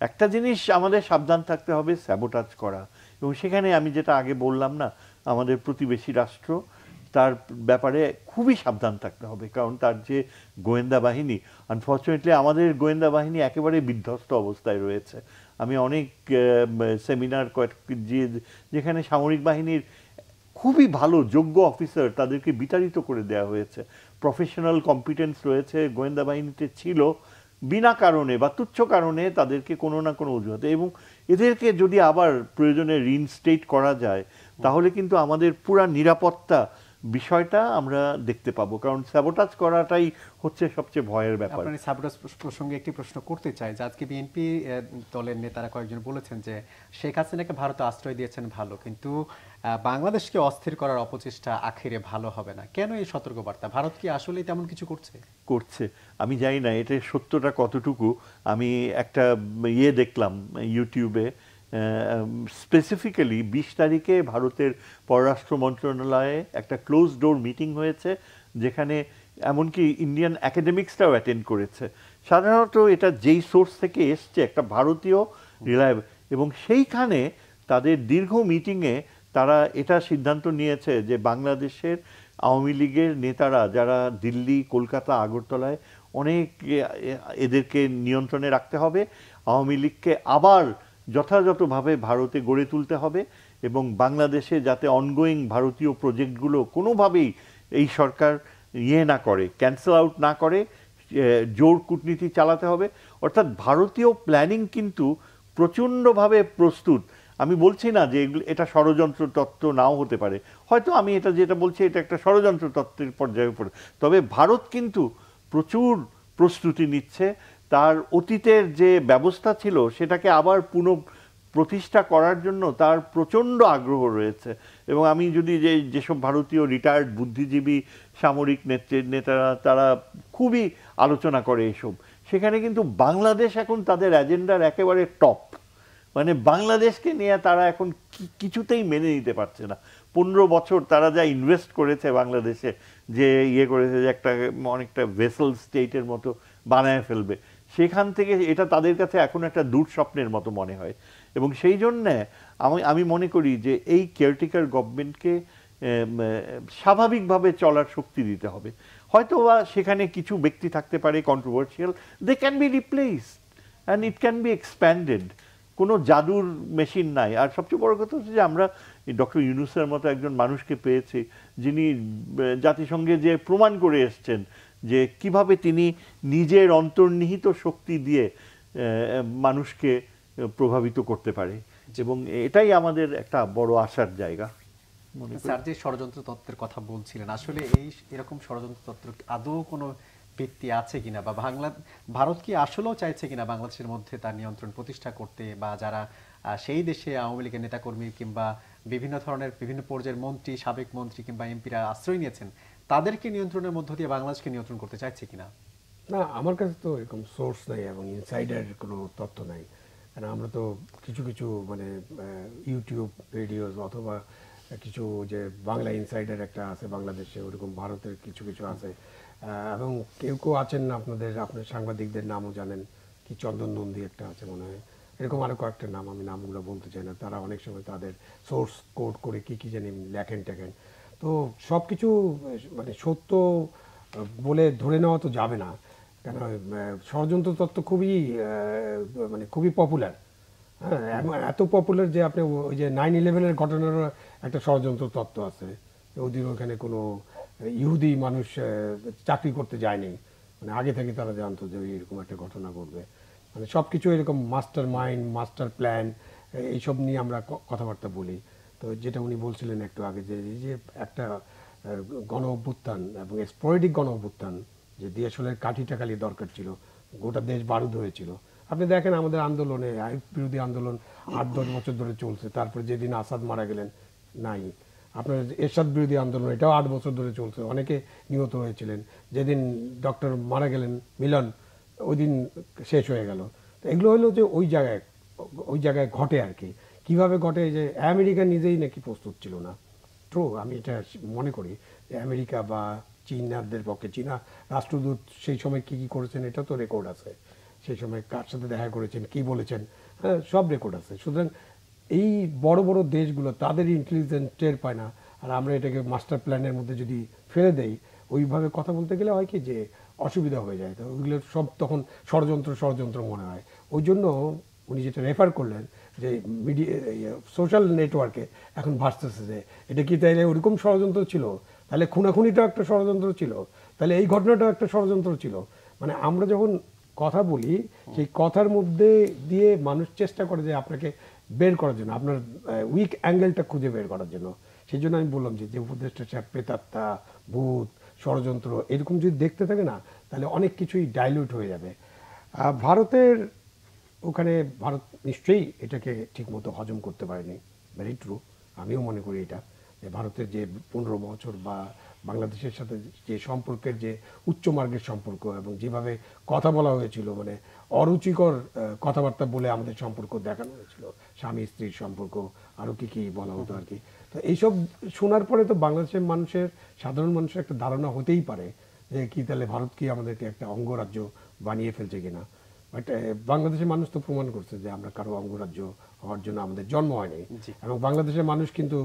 একটা জিনিস আমাদের সাবধান থাকতে হবে, স্যাবোটাজ করা। এবং সেখানে আমি যেটা আগে বললাম না, আমাদের প্রতিবেশী রাষ্ট্র, তার ব্যাপারে খুবই সাবধান থাকতে হবে, কারণ তার যে গোয়েন্দা বাহিনী, আনফর্চুনেটলি আমাদের গোয়েন্দা বাহিনী একেবারে বিধ্বস্ত অবস্থায় রয়েছে। আমি অনেক সেমিনার যেখানে সামরিক বাহিনীর খুবই ভালো যোগ্য অফিসার তাদেরকে বিতাড়িত করে দেওয়া হয়েছে। প্রফেশনাল কম্পিটেন্স রয়েছে গোয়েন্দা বাহিনীতে, ছিল বিনা কারণে বা তুচ্ছ কারণে তাদেরকে কোনো না কোনো অজুহাতে, এবং এদেরকে যদি আবার প্রয়োজনে রিইনস্টেট করা যায় তাহলে কিন্তু আমাদের পুরা নিরাপত্তা বিষয়টা আমরা দেখতে পাবো, কারণ স্যাবোটাজ করাটাই হচ্ছে সবচেয়ে ভয়ের ব্যাপার। আপনার স্যাবোটাজ প্রসঙ্গে একটি প্রশ্ন করতে চাই, যে আজকে বিএনপি দলের নেতারা কয়েকজন বলেছেন যে শেখ হাসিনাকে ভারতে আশ্রয় দিয়েছেন ভালো, কিন্তু বাংলাদেশকে অস্থির করার অপচেষ্টা আখেরে ভালো হবে না। কেন এই সতর্কবার্তা? ভারত কি আসলেই তেমন কিছু করছে? আমি জানি না এটা সত্যটা কতটুকু। আমি একটা দেখলাম ইউটিউবে, স্পেসিফিক্যালি 20 তারিখে ভারতের পররাষ্ট্র মন্ত্রণালয়ে একটা ক্লোজ ডোর মিটিং হয়েছে, যেখানে এমনকি ইন্ডিয়ান একাডেমিক্সটাও অ্যাটেন্ড করেছে। সাধারণত এটা যেই সোর্স থেকে এসছে, একটা ভারতীয় রিলায়েবল, এবং সেইখানে তাদের দীর্ঘ মিটিংয়ে তারা এটা সিদ্ধান্ত নিয়েছে যে বাংলাদেশের আওয়ামী লীগের নেতারা যারা দিল্লি, কলকাতা, আগরতলায়, অনেক এদেরকে নিয়ন্ত্রণে রাখতে হবে, আওয়ামী লীগকে আবার যথাযথভাবে ভারতে গড়ে তুলতে হবে, এবং বাংলাদেশে যাতে অনগোয়িং ভারতীয় প্রজেক্টগুলো কোনোভাবেই এই সরকার না করে, ক্যান্সেল আউট না করে, জোর কূটনীতি চালাতে হবে। অর্থাৎ ভারতীয় প্ল্যানিং কিন্তু প্রচণ্ডভাবে প্রস্তুত। আমি বলছি না যে এটা ষড়যন্ত্র তত্ত্ব নাও হতে পারে, হয়তো আমি এটা যেটা বলছি এটা একটা ষড়যন্ত্র তত্ত্বের পর্যায়ে পড়ে, তবে ভারত কিন্তু প্রচুর প্রস্তুতি নিচ্ছে। তার অতীতের যে ব্যবস্থা ছিল সেটাকে আবার প্রতিষ্ঠা করার জন্য তার প্রচণ্ড আগ্রহ রয়েছে। এবং আমি যদি যেসব ভারতীয় রিটায়ার্ড বুদ্ধিজীবী সামরিক নেতারা তারা খুবই আলোচনা করে এসব, সেখানে কিন্তু বাংলাদেশ এখন তাদের এজেন্ডার একেবারে টপ। মানে বাংলাদেশকে নিয়ে তারা এখন কিছুতেই মেনে নিতে পারছে না। 15 বছর তারা যা ইনভেস্ট করেছে বাংলাদেশে, যে করেছে যে অনেকটা ভেসেল স্টেটের মতো বানায় ফেলবে, সেখান থেকে এটা তাদের কাছে এখন একটা দুঃস্বপ্নের মতো মনে হয়। এবং সেই জন্যে আমি মনে করি যে এই কেয়ারটেকার গভর্নমেন্টকে স্বাভাবিকভাবে চলার শক্তি দিতে হবে। হয়তো বা সেখানে কিছু ব্যক্তি থাকতে পারে controversial, they can be replaced and it can be expanded. কোনো জাদুর মেশিন নাই। আর সবচেয়ে বড় কথা হচ্ছে যে আমরা ডক্টর ইউনূসের মতো একজন মানুষকে পেয়েছি, যিনি জাতিসংঘে যে প্রমাণ করে এসছেন যে কিভাবে তিনি নিজের অন্তর্নিহিত শক্তি দিয়ে মানুষকে প্রভাবিত করতে পারে, এবং এটাই আমাদের একটা বড় আশার জায়গা। স্যার, যে ষড়যন্ত্র তত্ত্বের কথা বলছিলেন, আসলে এরকম ষড়যন্ত্র তত্ত্ব আদৌ কোনো ভিত্তি আছে কিনা, বা ভারত কি আসলেও চাইছে কিনা বাংলাদেশের মধ্যে তার নিয়ন্ত্রণ প্রতিষ্ঠা করতে, বা যারা সেই দেশে আওয়ামী লীগের নেতাকর্মী কিংবা বিভিন্ন ধরনের বিভিন্ন পর্যায়ের মন্ত্রী, সাবেক মন্ত্রী কিংবা এমপিরা আশ্রয় নিয়েছেন, তাদেরকে নিয়ন্ত্রণের মধ্য দিয়ে বাংলাদেশকে নিয়ন্ত্রণ করতে চাইছে কিনা? না, আমার কাছে তো এরকম সোর্স নাই এবং ইনসাইডার কোনো তথ্য নাই। কারণ আমরা তো কিছু মানে ইউটিউব ভিডিওস অথবা কিছু যে বাংলা ইনসাইডার একটা আছে বাংলাদেশে, ওরকম ভারতের কিছু কিছু আছে, এবং কেউ কেউ আছেন আপনাদের সাংবাদিকদের নামও জানেন, কি চন্দন নন্দী একটা আছে মনে হয়, এরকম আরো কয়েকটা নাম, আমি নামগুলো বলতে চাই না। তারা অনেক সময় তাদের সোর্স কোড করে কি জানি লেখেন টেখেন। তো সব কিছু মানে সত্য বলে ধরে নেওয়া তো যাবে না, কেন ষড়যন্ত্র তত্ত্ব মানে খুবই পপুলার। হ্যাঁ, এত পপুলার যে আপনি ওই যে 9/11-এর ঘটনার একটা ষড়যন্ত্র তত্ত্ব আছে, ওদের ওখানে কোনো ইহুদি মানুষ চাকরি করতে যায়নি, মানে আগে থেকে তারা জানতো যে এরকম একটা ঘটনা ঘটবে। মানে সব কিছু এরকম মাস্টার মাইন্ড, মাস্টার প্ল্যান, এইসব নিয়ে আমরা কথাবার্তা বলি। তো যেটা উনি বলছিলেন একটু আগে, যে এই যে একটা গণ অভ্যুত্থান এবং স্পোরেডিক গণ অভ্যুত্থান, যে দেশের কাঠিটা খালি দরকার ছিল, গোটা দেশ বারুদ হয়েছিল। আপনি দেখেন আমাদের আন্দোলনে, আইয়ুব বিরোধী আন্দোলন 8-10 বছর ধরে চলছে, তারপরে যেদিন আসাদ মারা গেলেন নাই। আপনার এরশাদ বিরোধী আন্দোলন, এটাও 8 বছর ধরে চলছে, অনেকে নিহত হয়েছিলেন। যেদিন ডক্টর মারা গেলেন মিলন, ওই দিন শেষ হয়ে গেল। তো এগুলো হলো যে ওই জায়গায় ঘটে আর কি। কিভাবে ঘটে, যে আমেরিকা নিজেই নাকি প্রস্তুত ছিল না। ট্রু, আমি এটা মনে করি যে আমেরিকা বা চীনাদের পক্ষে, চীনা রাষ্ট্রদূত সেই সময় কি কি করেছেন এটা তো রেকর্ড আছে, সেই সময় কার সাথে দেখা করেছেন, কি বলেছেন, হ্যাঁ, সব রেকর্ড আছে। সুতরাং এই বড় বড় দেশগুলো তাদের ইন্টেলিজেন্স টের পায় না, আর আমরা এটাকে মাস্টার প্ল্যানের মধ্যে যদি ফেলে দেই, ওইভাবে কথা বলতে গেলে হয় কি যে অসুবিধা হয়ে যায়। তো ওইগুলো সব তখন ষড়যন্ত্র মনে হয়। ওই জন্য উনি যেটা রেফার করলেন যে মিডিয়া, সোশ্যাল নেটওয়ার্কে এখন ভাসতেছে যে এটা কি তাইলে ওরকম ষড়যন্ত্র ছিল, তাহলে খুনাখুনিটাও একটা ষড়যন্ত্র ছিল, তাহলে এই ঘটনাটাও একটা ষড়যন্ত্র ছিল। মানে আমরা যখন কথা বলি, সেই কথার মধ্যে দিয়ে মানুষ চেষ্টা করে যে আপনাকে বের করার জন্য, আপনার উইক অ্যাঙ্গেলটা খুঁজে বের করার জন্য। সেই জন্য আমি বললাম যে উপদেষ্টা সাহেব প্রেতাত্মা, ভূত, ষড়যন্ত্র এরকম যদি দেখতে থাকে না, তাহলে অনেক কিছুই ডাইলিউট হয়ে যাবে। ভারতের ওখানে ভারত নিশ্চয়ই এটাকে ঠিকমতো হজম করতে পারেনি, ভেরি ট্রু। আমিও মনে করি এটা, যে ভারতের যে 15 বছর বা বাংলাদেশের সাথে যে সম্পর্কের যে উচ্চ মার্গের সম্পর্ক, এবং যেভাবে কথা বলা হয়েছিল, মানে অরুচিকর কথাবার্তা বলে আমাদের সম্পর্ক দেখানো হয়েছিল, স্বামী স্ত্রীর সম্পর্ক, আরও কি বলা হতো আর কি। তো এইসব শোনার পরে তো বাংলাদেশের মানুষের, সাধারণ মানুষের একটা ধারণা হতেই পারে যে কি তাহলে ভারত কি আমাদেরকে একটা অঙ্গরাজ্য বানিয়ে ফেলছে কিনা। বাট বাংলাদেশের মানুষ তো প্রমাণ করছে যে আমরা কারো অঙ্গরাজ্য হওয়ার জন্য আমাদের জন্ম হয়নি, এবং বাংলাদেশের মানুষ কিন্তু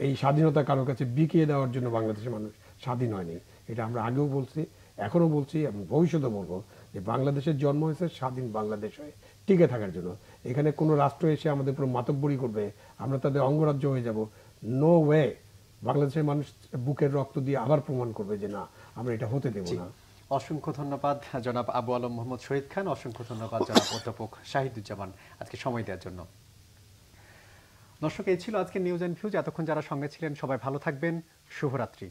এই স্বাধীনতা কারোর কাছে বিকিয়ে দেওয়ার জন্য বাংলাদেশের মানুষ স্বাধীন হয়নি। এটা আমরা আগেও বলছি, এখনও বলছি, এবং ভবিষ্যতে বলবো যে বাংলাদেশের জন্ম হয়েছে স্বাধীন বাংলাদেশ হয়ে টিকে থাকার জন্য। এখানে কোনো রাষ্ট্র এসে আমাদের পুরো মাতব্বরি করবে, আমরা তাদের অঙ্গরাজ্য হয়ে যাব, নো ওয়ে। বাংলাদেশের মানুষ বুকের রক্ত দিয়ে আবার প্রমাণ করবে যে না, আমরা এটা হতে দেব না। অসংখ্য ধন্যবাদ জনাব আবু আলম মোহাম্মদ শহীদ খান, অসংখ্য ধন্যবাদ জনাব অধ্যাপক শাহিদুজ্জামান আজকে সময় দেওয়ার জন্য। দর্শক, এই ছিল আজকে নিউজ এন্ড ভিউজ। এতক্ষণ যারা সঙ্গে ছিলেন সবাই ভালো থাকবেন, শুভরাত্রি।